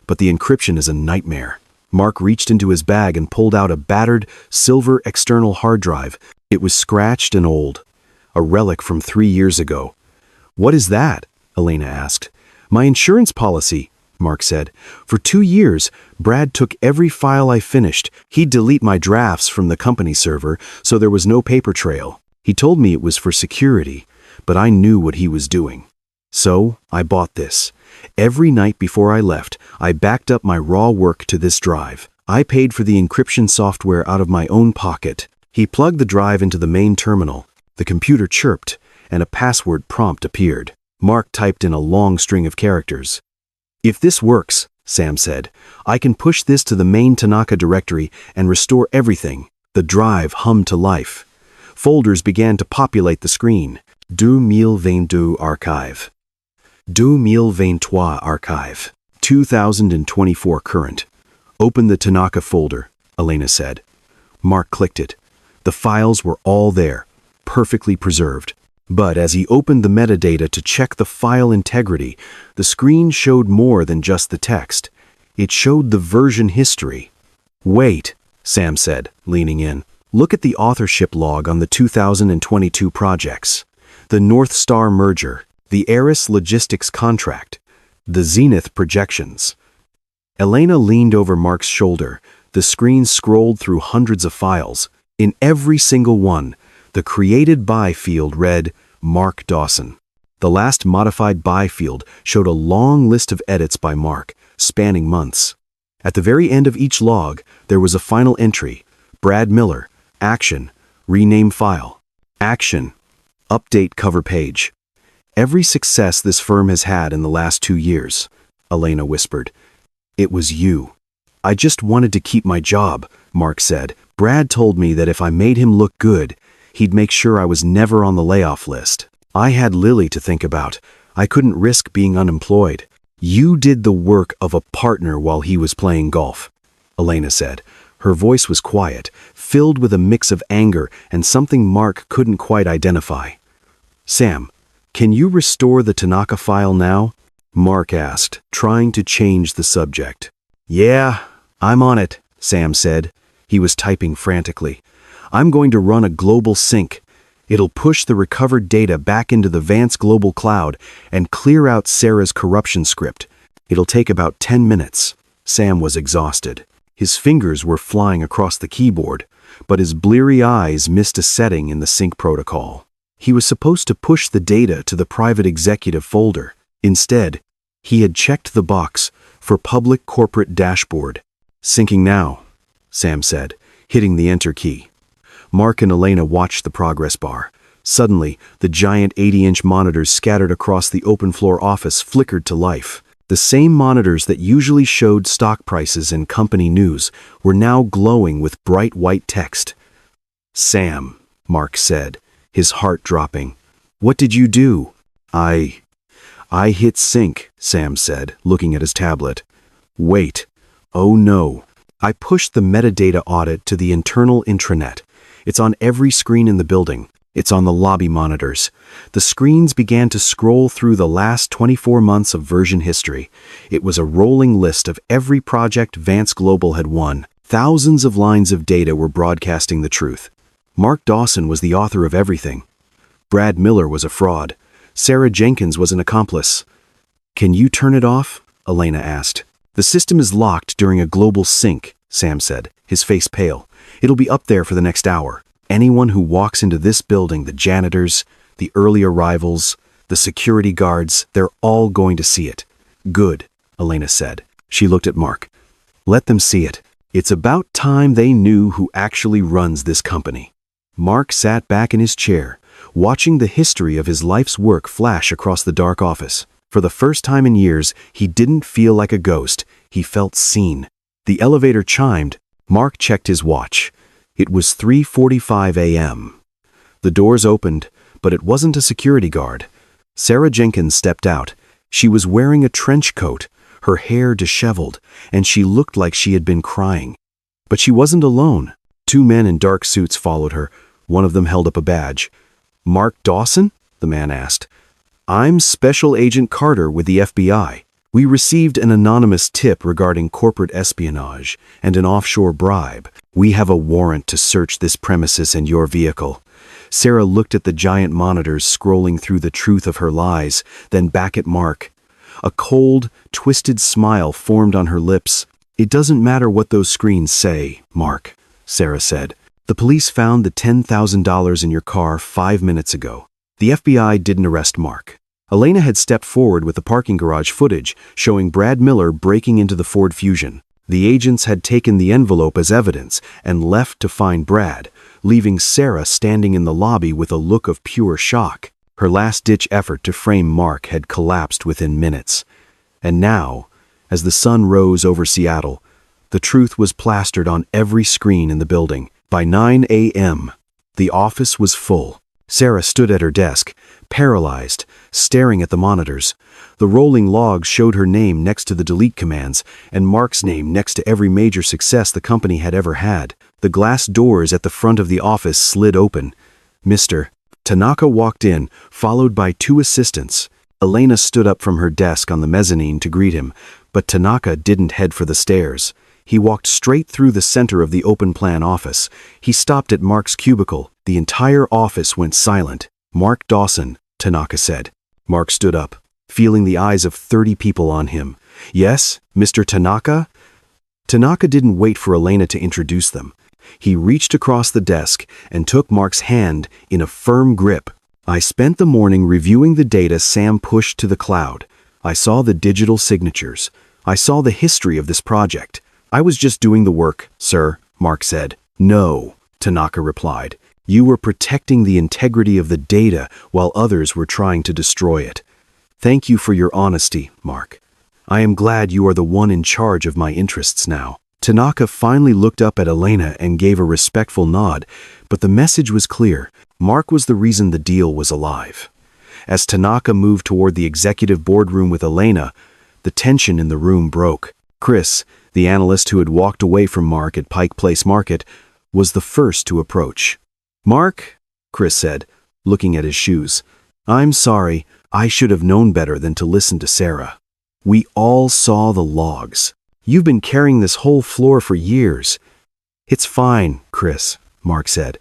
But the encryption is a nightmare. Mark reached into his bag and pulled out a battered, silver external hard drive. It was scratched and old. A relic from 3 years ago. What is that? Elena asked. My insurance policy, Mark said. For 2 years, Brad took every file I finished. He'd delete my drafts from the company server, so there was no paper trail. He told me it was for security, but I knew what he was doing. So, I bought this. Every night before I left, I backed up my raw work to this drive. I paid for the encryption software out of my own pocket. He plugged the drive into the main terminal. The computer chirped, and a password prompt appeared. Mark typed in a long string of characters. If this works, Sam said, I can push this to the main Tanaka directory and restore everything. The drive hummed to life. Folders began to populate the screen. 2022 archive. 2023 archive. 2024 current. Open the Tanaka folder, Elena said. Mark clicked it. The files were all there, perfectly preserved. But as he opened the metadata to check the file integrity, the screen showed more than just the text. It showed the version history. Wait, Sam said, leaning in. Look at the authorship log on the 2022 projects. The North Star merger, the Aris Logistics contract, the Zenith projections. Elena leaned over Mark's shoulder. The screen scrolled through hundreds of files. In every single one, the created by field read Mark Dawson. The last modified by field showed a long list of edits by Mark, spanning months. At the very end of each log, there was a final entry. Brad Miller, action, rename file. Action, update cover page. Every success this firm has had in the last 2 years, Elena whispered. It was you. I just wanted to keep my job, Mark said. Brad told me that if I made him look good, he'd make sure I was never on the layoff list. I had Lily to think about. I couldn't risk being unemployed. You did the work of a partner while he was playing golf, Elena said. Her voice was quiet, filled with a mix of anger and something Mark couldn't quite identify. Sam, can you restore the Tanaka file now? Mark asked, trying to change the subject. Yeah, I'm on it, Sam said. He was typing frantically. I'm going to run a global sync. It'll push the recovered data back into the Vance Global Cloud and clear out Sarah's corruption script. It'll take about 10 minutes. Sam was exhausted. His fingers were flying across the keyboard, but his bleary eyes missed a setting in the sync protocol. He was supposed to push the data to the private executive folder. Instead, he had checked the box for public corporate dashboard. Syncing now, Sam said, hitting the enter key. Mark and Elena watched the progress bar. Suddenly, the giant 80-inch monitors scattered across the open-floor office flickered to life. The same monitors that usually showed stock prices and company news were now glowing with bright white text. Sam, Mark said, his heart dropping. What did you do? I hit sync, Sam said, looking at his tablet. Wait. Oh no. I pushed the metadata audit to the internal intranet. It's on every screen in the building. It's on the lobby monitors. The screens began to scroll through the last 24 months of version history. It was a rolling list of every project Vance Global had won. Thousands of lines of data were broadcasting the truth. Mark Dawson was the author of everything. Brad Miller was a fraud. Sarah Jenkins was an accomplice. "Can you turn it off?" Elena asked. "The system is locked during a global sync," Sam said, his face pale. "It'll be up there for the next hour. Anyone who walks into this building, the janitors, the early arrivals, the security guards, they're all going to see it." "Good," Elena said. She looked at Mark. "Let them see it. It's about time they knew who actually runs this company." Mark sat back in his chair, watching the history of his life's work flash across the dark office. For the first time in years, he didn't feel like a ghost. He felt seen. The elevator chimed. Mark checked his watch. It was 3:45 a.m. The doors opened, but it wasn't a security guard. Sarah Jenkins stepped out. She was wearing a trench coat, her hair disheveled, and she looked like she had been crying. But she wasn't alone. Two men in dark suits followed her. One of them held up a badge. "Mark Dawson?" the man asked. "I'm Special Agent Carter with the FBI. We received an anonymous tip regarding corporate espionage and an offshore bribe. We have a warrant to search this premises and your vehicle." Sarah looked at the giant monitors scrolling through the truth of her lies, then back at Mark. A cold, twisted smile formed on her lips. "It doesn't matter what those screens say, Mark," Sarah said. "The police found the $10,000 in your car 5 minutes ago. The FBI didn't arrest Mark." Elena had stepped forward with the parking garage footage showing Brad Miller breaking into the Ford Fusion. The agents had taken the envelope as evidence and left to find Brad, leaving Sarah standing in the lobby with a look of pure shock. Her last-ditch effort to frame Mark had collapsed within minutes. And now, as the sun rose over Seattle, the truth was plastered on every screen in the building. By 9 a.m., the office was full. Sarah stood at her desk, paralyzed, staring at the monitors. The rolling logs showed her name next to the delete commands, and Mark's name next to every major success the company had ever had. The glass doors at the front of the office slid open. Mr. Tanaka walked in, followed by two assistants. Elena stood up from her desk on the mezzanine to greet him, but Tanaka didn't head for the stairs. He walked straight through the center of the open-plan office. He stopped at Mark's cubicle. The entire office went silent. "Mark Dawson," Tanaka said. Mark stood up, feeling the eyes of 30 people on him. "Yes, Mr. Tanaka?" Tanaka didn't wait for Elena to introduce them. He reached across the desk and took Mark's hand in a firm grip. "I spent the morning reviewing the data Sam pushed to the cloud. I saw the digital signatures. I saw the history of this project. I was just doing the work, sir," Mark said. "No," Tanaka replied. "You were protecting the integrity of the data while others were trying to destroy it. Thank you for your honesty, Mark. I am glad you are the one in charge of my interests now." Tanaka finally looked up at Elena and gave a respectful nod, but the message was clear. Mark was the reason the deal was alive. As Tanaka moved toward the executive boardroom with Elena, the tension in the room broke. Chris, the analyst who had walked away from Mark at Pike Place Market, was the first to approach. "Mark," Chris said, looking at his shoes, "I'm sorry. I should have known better than to listen to Sarah. We all saw the logs. You've been carrying this whole floor for years." "It's fine, Chris," Mark said.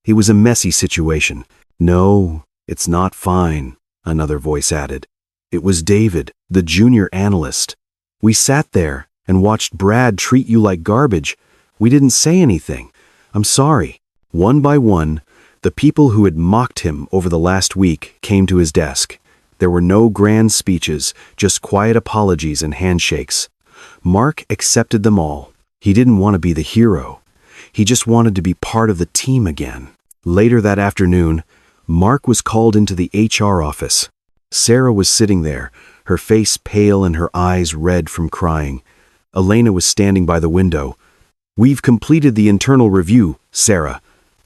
"It was a messy situation." "No, it's not fine," another voice added. "It was David, the junior analyst. We sat there and watched Brad treat you like garbage. We didn't say anything. I'm sorry." One by one, the people who had mocked him over the last week came to his desk. There were no grand speeches, just quiet apologies and handshakes. Mark accepted them all. He didn't want to be the hero. He just wanted to be part of the team again. Later that afternoon, Mark was called into the HR office. Sarah was sitting there, her face pale and her eyes red from crying. Elena was standing by the window. "We've completed the internal review, Sarah,"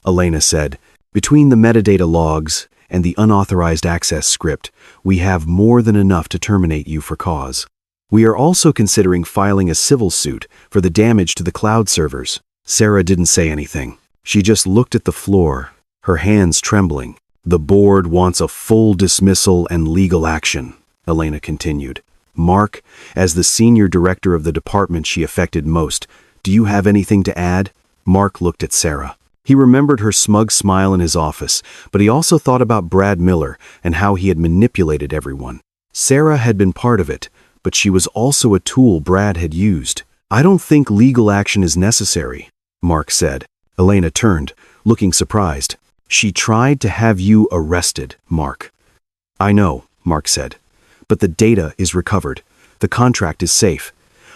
Elena said. "Between the metadata logs and the unauthorized access script, we have more than enough to terminate you for cause. We are also considering filing a civil suit for the damage to the cloud servers." Sarah didn't say anything. She just looked at the floor, her hands trembling. "The board wants a full dismissal and legal action," Elena continued. "Mark, as the senior director of the department she affected most, do you have anything to add?" Mark looked at Sarah. He remembered her smug smile in his office, but he also thought about Brad Miller and how he had manipulated everyone. Sarah had been part of it, but she was also a tool Brad had used. "I don't think legal action is necessary," Mark said. Elena turned, looking surprised. "She tried to have you arrested, Mark." "I know," Mark said. "But the data is recovered. The contract is safe.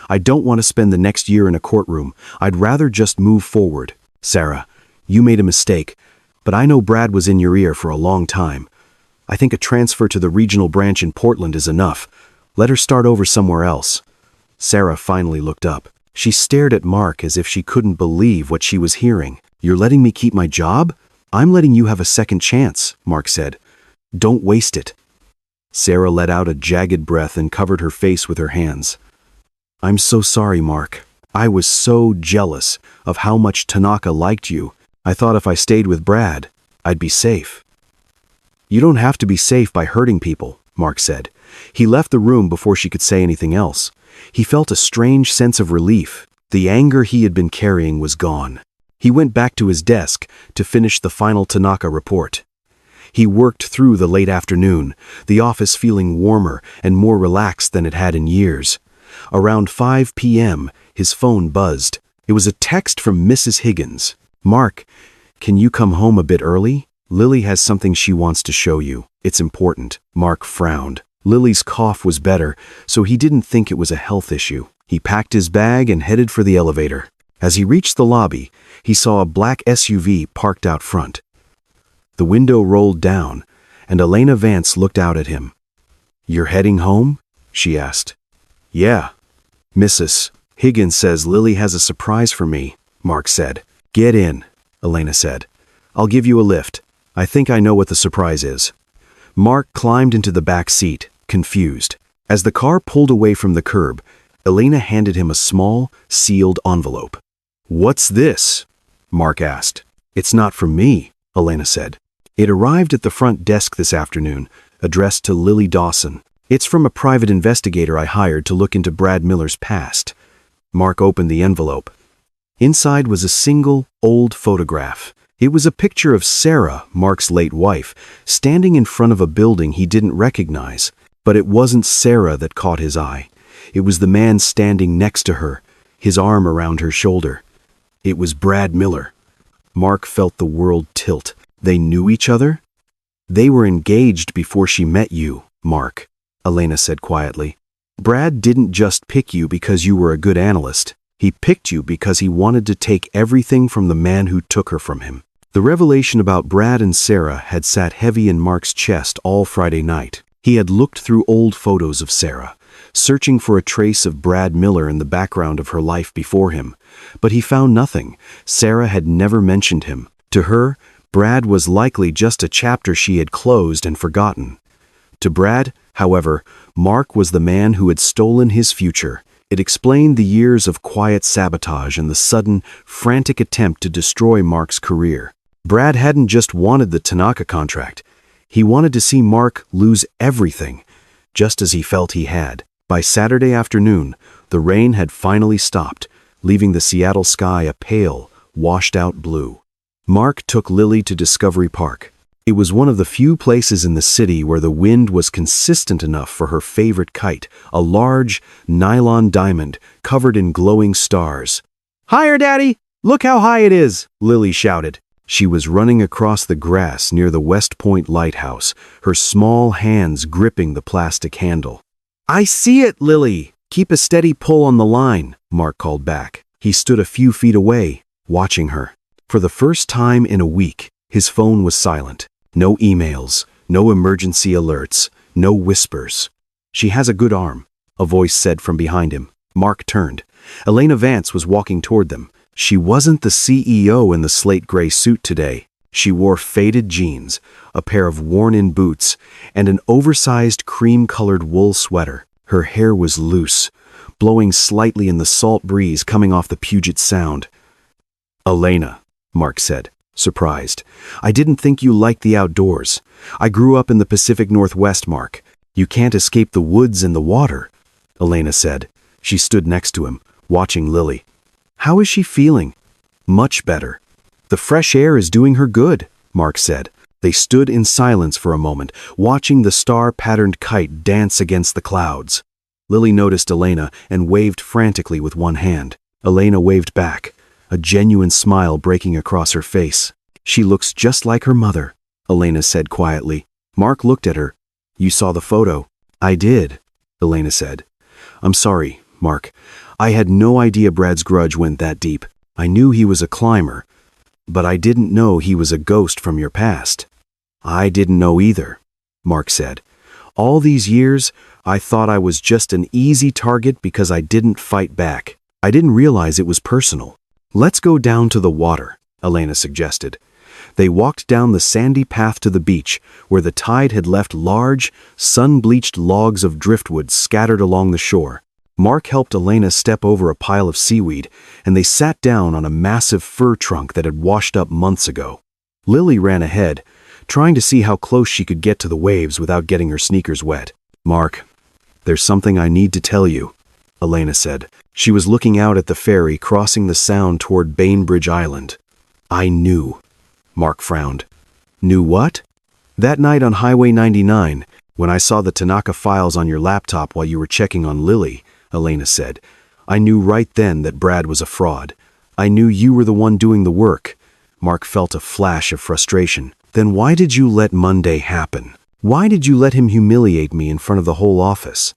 I don't want to spend the next year in a courtroom. I'd rather just move forward. Sarah, you made a mistake, but I know Brad was in your ear for a long time. I think a transfer to the regional branch in Portland is enough. Let her start over somewhere else." Sarah finally looked up. She stared at Mark as if she couldn't believe what she was hearing. "You're letting me keep my job? I'm letting you have a second chance," Mark said. "Don't waste it." Sarah let out a jagged breath and covered her face with her hands. "I'm so sorry, Mark. I was so jealous of how much Tanaka liked you. I thought if I stayed with Brad, I'd be safe." "You don't have to be safe by hurting people," Mark said. He left the room before she could say anything else. He felt a strange sense of relief. The anger he had been carrying was gone. He went back to his desk to finish the final Tanaka report. He worked through the late afternoon, the office feeling warmer and more relaxed than it had in years. Around 5 p.m., his phone buzzed. It was a text from Mrs. Higgins. "Mark, can you come home a bit early? Lily has something she wants to show you. It's important." Mark frowned. Lily's cough was better, so he didn't think it was a health issue. He packed his bag and headed for the elevator. As he reached the lobby, he saw a black SUV parked out front. The window rolled down, and Elena Vance looked out at him. "You're heading home?" she asked. "Yeah. Mrs. Higgins says Lily has a surprise for me," Mark said. "Get in," Elena said. "I'll give you a lift. I think I know what the surprise is." Mark climbed into the back seat, confused. As the car pulled away from the curb, Elena handed him a small, sealed envelope. "What's this?" Mark asked. "It's not from me," Elena said. "It arrived at the front desk this afternoon, addressed to Lily Dawson. It's from a private investigator I hired to look into Brad Miller's past." Mark opened the envelope. Inside was a single, old photograph. It was a picture of Sarah, Mark's late wife, standing in front of a building he didn't recognize. But it wasn't Sarah that caught his eye. It was the man standing next to her, his arm around her shoulder. It was Brad Miller. Mark felt the world tilt. They knew each other? "They were engaged before she met you, Mark," Elena said quietly. "Brad didn't just pick you because you were a good analyst. He picked you because he wanted to take everything from the man who took her from him." The revelation about Brad and Sarah had sat heavy in Mark's chest all Friday night. He had looked through old photos of Sarah, searching for a trace of Brad Miller in the background of her life before him. But he found nothing. Sarah had never mentioned him. To her, Brad was likely just a chapter she had closed and forgotten. To Brad, however, Mark was the man who had stolen his future. It explained the years of quiet sabotage and the sudden, frantic attempt to destroy Mark's career. Brad hadn't just wanted the Tanaka contract. He wanted to see Mark lose everything, just as he felt he had. By Saturday afternoon, the rain had finally stopped, leaving the Seattle sky a pale, washed-out blue. Mark took Lily to Discovery Park. It was one of the few places in the city where the wind was consistent enough for her favorite kite, a large, nylon diamond covered in glowing stars. "Higher, Daddy! Look how high it is!" Lily shouted. She was running across the grass near the West Point Lighthouse, her small hands gripping the plastic handle. "I see it, Lily! Keep a steady pull on the line," Mark called back. He stood a few feet away, watching her. For the first time in a week, his phone was silent. No emails, no emergency alerts, no whispers. "She has a good arm," a voice said from behind him. Mark turned. Elena Vance was walking toward them. She wasn't the CEO in the slate gray suit today. She wore faded jeans, a pair of worn-in boots, and an oversized cream-colored wool sweater. Her hair was loose, blowing slightly in the salt breeze coming off the Puget Sound. "Elena," Mark said, surprised. "I didn't think you liked the outdoors. I grew up in the Pacific Northwest, Mark. You can't escape the woods and the water," Elena said. She stood next to him, watching Lily. "How is she feeling?" "Much better. The fresh air is doing her good," Mark said. They stood in silence for a moment, watching the star-patterned kite dance against the clouds. Lily noticed Elena and waved frantically with one hand. Elena waved back, a genuine smile breaking across her face. "She looks just like her mother," Elena said quietly. Mark looked at her. "You saw the photo?" "I did," Elena said. "I'm sorry, Mark. I had no idea Brad's grudge went that deep. I knew he was a climber, but I didn't know he was a ghost from your past." "I didn't know either," Mark said. "All these years, I thought I was just an easy target because I didn't fight back. I didn't realize it was personal." "Let's go down to the water," Elena suggested. They walked down the sandy path to the beach, where the tide had left large, sun-bleached logs of driftwood scattered along the shore. Mark helped Elena step over a pile of seaweed, and they sat down on a massive fir trunk that had washed up months ago. Lily ran ahead, trying to see how close she could get to the waves without getting her sneakers wet. "Mark, there's something I need to tell you," Elena said. She was looking out at the ferry crossing the Sound toward Bainbridge Island. "I knew." Mark frowned. "Knew what?" "That night on Highway 99, when I saw the Tanaka files on your laptop while you were checking on Lily," Elena said. "I knew right then that Brad was a fraud. I knew you were the one doing the work." Mark felt a flash of frustration. "Then why did you let Monday happen? Why did you let him humiliate me in front of the whole office?"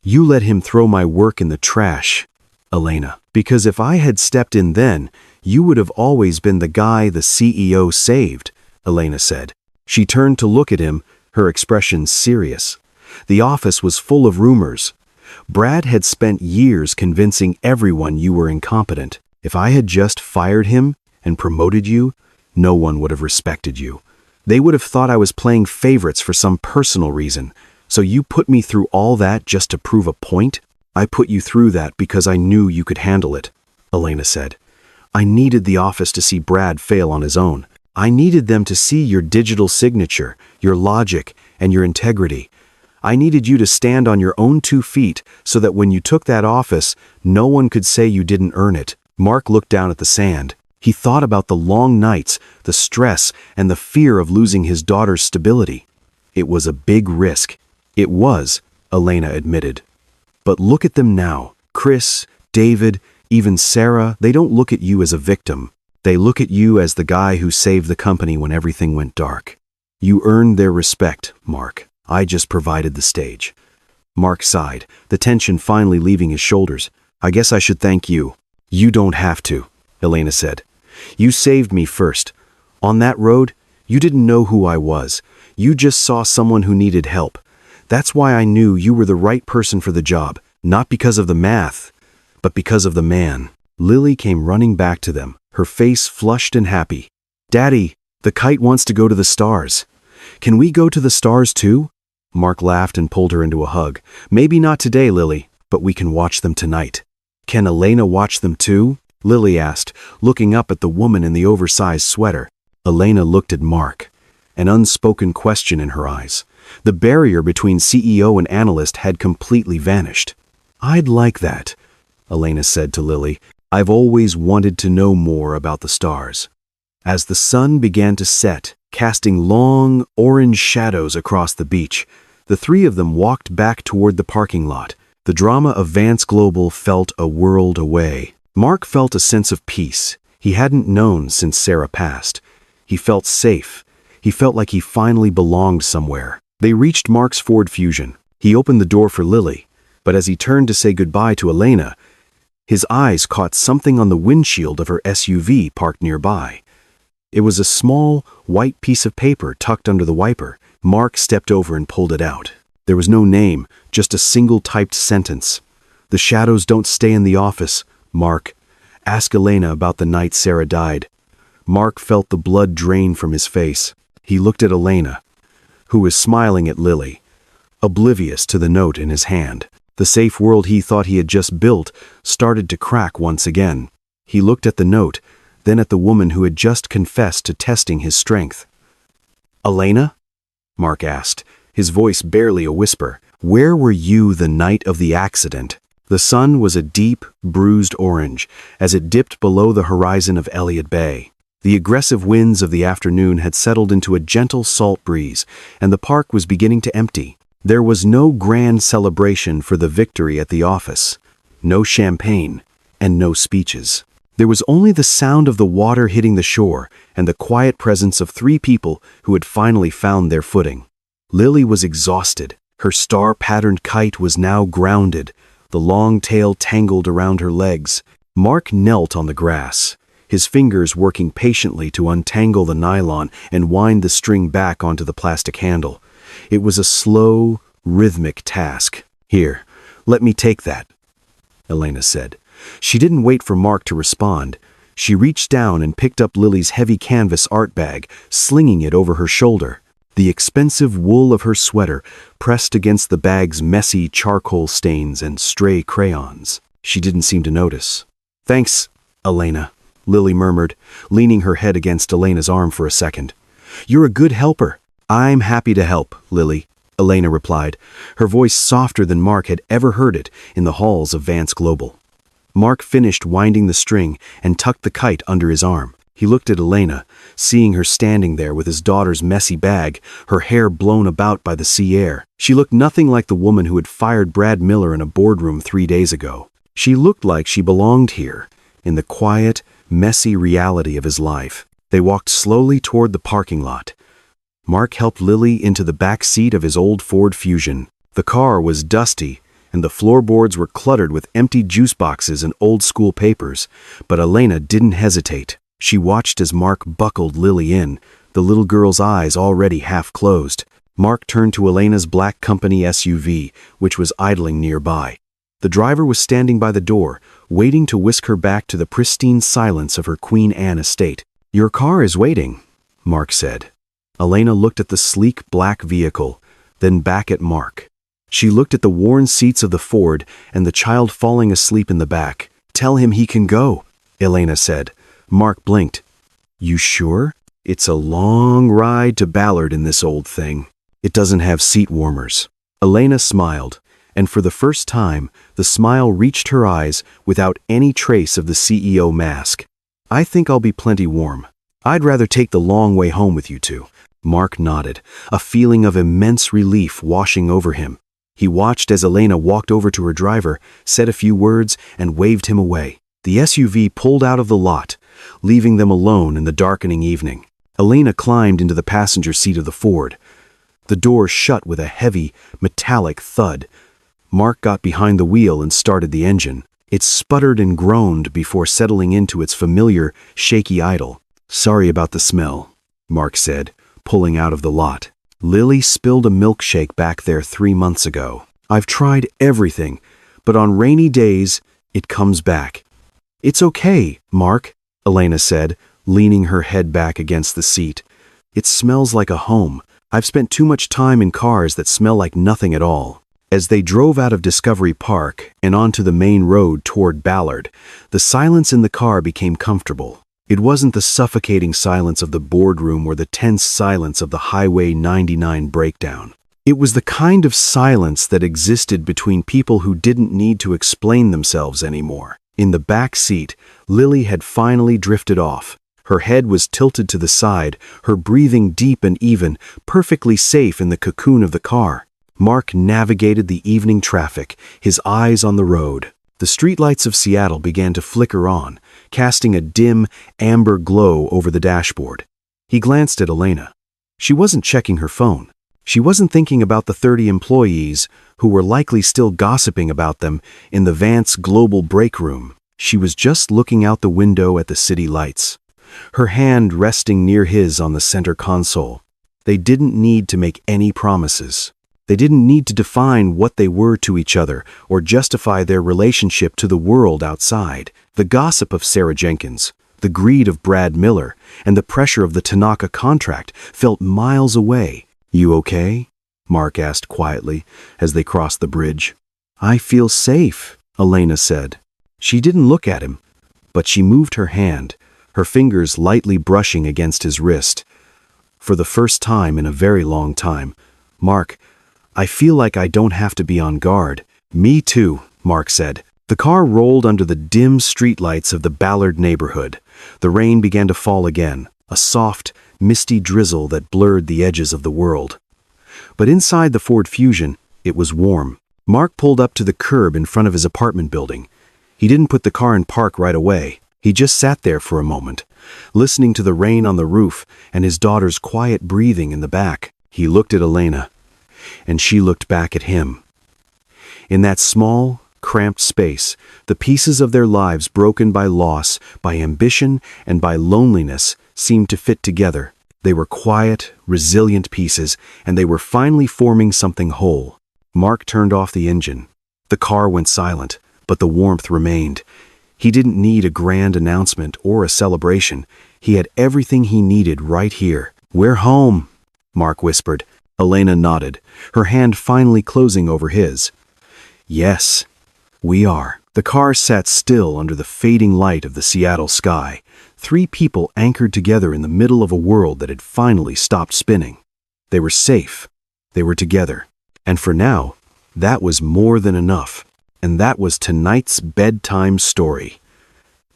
"You let him throw my work in the trash, Elena, because if I had stepped in then, you would have always been the guy the CEO saved," Elena said. She turned to look at him, her expression serious. The office was full of rumors. Brad had spent years convincing everyone you were incompetent. If I had just fired him and promoted you, no one would have respected you. They would have thought I was playing favorites for some personal reason. So you put me through all that just to prove a point? "I put you through that because I knew you could handle it," Elena said. "I needed the office to see Brad fail on his own. I needed them to see your digital signature, your logic, and your integrity. I needed you to stand on your own 2 feet so that when you took that office, no one could say you didn't earn it." Mark looked down at the sand. He thought about the long nights, the stress, and the fear of losing his daughter's stability. It was a big risk. It was, Elena admitted. But look at them now. Chris, David, even Sarah, they don't look at you as a victim. They look at you as the guy who saved the company when everything went dark. You earned their respect, Mark. I just provided the stage. Mark sighed, the tension finally leaving his shoulders. "I guess I should thank you." "You don't have to," Elena said. "You saved me first. On that road, you didn't know who I was. You just saw someone who needed help. That's why I knew you were the right person for the job, not because of the math, but because of the man." Lily came running back to them, her face flushed and happy. "Daddy, the kite wants to go to the stars. Can we go to the stars too?" Mark laughed and pulled her into a hug. "Maybe not today, Lily, but we can watch them tonight." "Can Elena watch them too?" Lily asked, looking up at the woman in the oversized sweater. Elena looked at Mark, an unspoken question in her eyes. The barrier between CEO and analyst had completely vanished. "I'd like that," Elena said to Lily. "I've always wanted to know more about the stars." As the sun began to set, casting long, orange shadows across the beach, the three of them walked back toward the parking lot. The drama of Vance Global felt a world away. Mark felt a sense of peace he hadn't known since Sarah passed. He felt safe. He felt like he finally belonged somewhere. They reached Mark's Ford Fusion. He opened the door for Lily, but as he turned to say goodbye to Elena, his eyes caught something on the windshield of her SUV parked nearby. It was a small, white piece of paper tucked under the wiper. Mark stepped over and pulled it out. There was no name, just a single typed sentence. "The shadows don't stay in the office, Mark. Ask Elena about the night Sarah died." Mark felt the blood drain from his face. He looked at Elena, who was smiling at Lily, oblivious to the note in his hand. The safe world he thought he had just built started to crack once again. He looked at the note, then at the woman who had just confessed to testing his strength. "Elena?" Mark asked, his voice barely a whisper. "Where were you the night of the accident?" The sun was a deep, bruised orange as it dipped below the horizon of Elliott Bay. The aggressive winds of the afternoon had settled into a gentle salt breeze, and the park was beginning to empty. There was no grand celebration for the victory at the office, no champagne, and no speeches. There was only the sound of the water hitting the shore and the quiet presence of three people who had finally found their footing. Lily was exhausted. Her star-patterned kite was now grounded, the long tail tangled around her legs. Mark knelt on the grass, his fingers working patiently to untangle the nylon and wind the string back onto the plastic handle. It was a slow, rhythmic task. "Here, let me take that," Elena said. She didn't wait for Mark to respond. She reached down and picked up Lily's heavy canvas art bag, slinging it over her shoulder. The expensive wool of her sweater pressed against the bag's messy charcoal stains and stray crayons. She didn't seem to notice. "Thanks, Elena," Lily murmured, leaning her head against Elena's arm for a second. "You're a good helper." "I'm happy to help, Lily," Elena replied, her voice softer than Mark had ever heard it in the halls of Vance Global. Mark finished winding the string and tucked the kite under his arm. He looked at Elena, seeing her standing there with his daughter's messy bag, her hair blown about by the sea air. She looked nothing like the woman who had fired Brad Miller in a boardroom 3 days ago. She looked like she belonged here, in the quiet, messy reality of his life. They walked slowly toward the parking lot. Mark helped Lily into the back seat of his old Ford Fusion. The car was dusty, and the floorboards were cluttered with empty juice boxes and old-school papers, but Elena didn't hesitate. She watched as Mark buckled Lily in, the little girl's eyes already half closed. Mark turned to Elena's black company SUV, which was idling nearby. The driver was standing by the door, waiting to whisk her back to the pristine silence of her Queen Anne estate. "Your car is waiting," Mark said. Elena looked at the sleek black vehicle, then back at Mark. She looked at the worn seats of the Ford and the child falling asleep in the back. "Tell him he can go," Elena said. Mark blinked. "You sure? It's a long ride to Ballard in this old thing. It doesn't have seat warmers." Elena smiled, and for the first time, the smile reached her eyes without any trace of the CEO mask. "I think I'll be plenty warm. I'd rather take the long way home with you two." Mark nodded, a feeling of immense relief washing over him. He watched as Elena walked over to her driver, said a few words, and waved him away. The SUV pulled out of the lot, leaving them alone in the darkening evening. Elena climbed into the passenger seat of the Ford. The door shut with a heavy, metallic thud. Mark got behind the wheel and started the engine. It sputtered and groaned before settling into its familiar, shaky idle. "Sorry about the smell," Mark said, pulling out of the lot. "Lily spilled a milkshake back there 3 months ago. I've tried everything, but on rainy days, it comes back." "It's okay, Mark," Elena said, leaning her head back against the seat. "It smells like a home. I've spent too much time in cars that smell like nothing at all." As they drove out of Discovery Park and onto the main road toward Ballard, the silence in the car became comfortable. It wasn't the suffocating silence of the boardroom or the tense silence of the Highway 99 breakdown. It was the kind of silence that existed between people who didn't need to explain themselves anymore. In the back seat, Lily had finally drifted off. Her head was tilted to the side, her breathing deep and even, perfectly safe in the cocoon of the car. Mark navigated the evening traffic, his eyes on the road. The streetlights of Seattle began to flicker on, casting a dim, amber glow over the dashboard. He glanced at Elena. She wasn't checking her phone. She wasn't thinking about the 30 employees who were likely still gossiping about them in the Vance Global break room. She was just looking out the window at the city lights, her hand resting near his on the center console. They didn't need to make any promises. They didn't need to define what they were to each other or justify their relationship to the world outside. The gossip of Sarah Jenkins, the greed of Brad Miller, and the pressure of the Tanaka contract felt miles away. "You okay?" Mark asked quietly as they crossed the bridge. "I feel safe," Elena said. She didn't look at him, but she moved her hand, her fingers lightly brushing against his wrist. For the first time in a very long time, "Mark, I feel like I don't have to be on guard." "Me too," Mark said. The car rolled under the dim streetlights of the Ballard neighborhood. The rain began to fall again, a soft, misty drizzle that blurred the edges of the world. But inside the Ford Fusion, it was warm. Mark pulled up to the curb in front of his apartment building. He didn't put the car in park right away. He just sat there for a moment, listening to the rain on the roof and his daughter's quiet breathing in the back. He looked at Elena, and she looked back at him. In that small, cramped space, the pieces of their lives broken by loss, by ambition, and by loneliness seemed to fit together. They were quiet, resilient pieces, and they were finally forming something whole. Mark turned off the engine. The car went silent, but the warmth remained. He didn't need a grand announcement or a celebration. He had everything he needed right here. "We're home," Mark whispered. Elena nodded, her hand finally closing over his. "Yes, we are." The car sat still under the fading light of the Seattle sky. Three people anchored together in the middle of a world that had finally stopped spinning. They were safe. They were together. And for now, that was more than enough. And that was tonight's bedtime story.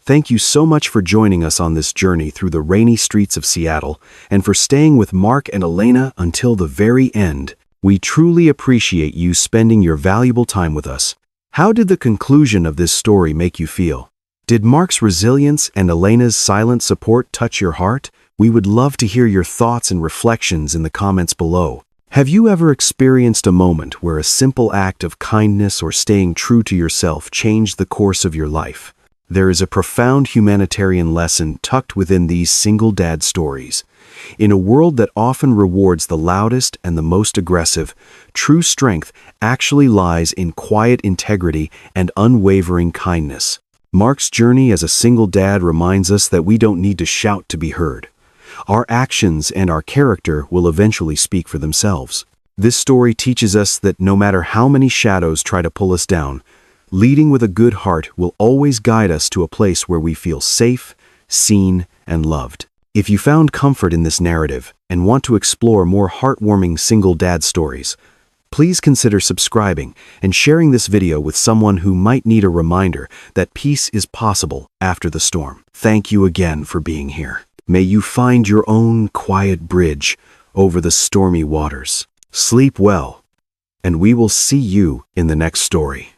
Thank you so much for joining us on this journey through the rainy streets of Seattle, and for staying with Mark and Elena until the very end. We truly appreciate you spending your valuable time with us. How did the conclusion of this story make you feel? Did Mark's resilience and Elena's silent support touch your heart? We would love to hear your thoughts and reflections in the comments below. Have you ever experienced a moment where a simple act of kindness or staying true to yourself changed the course of your life? There is a profound humanitarian lesson tucked within these single dad stories. In a world that often rewards the loudest and the most aggressive, true strength actually lies in quiet integrity and unwavering kindness. Mark's journey as a single dad reminds us that we don't need to shout to be heard. Our actions and our character will eventually speak for themselves. This story teaches us that no matter how many shadows try to pull us down, leading with a good heart will always guide us to a place where we feel safe, seen, and loved. If you found comfort in this narrative and want to explore more heartwarming single dad stories, please consider subscribing and sharing this video with someone who might need a reminder that peace is possible after the storm. Thank you again for being here. May you find your own quiet bridge over the stormy waters. Sleep well, and we will see you in the next story.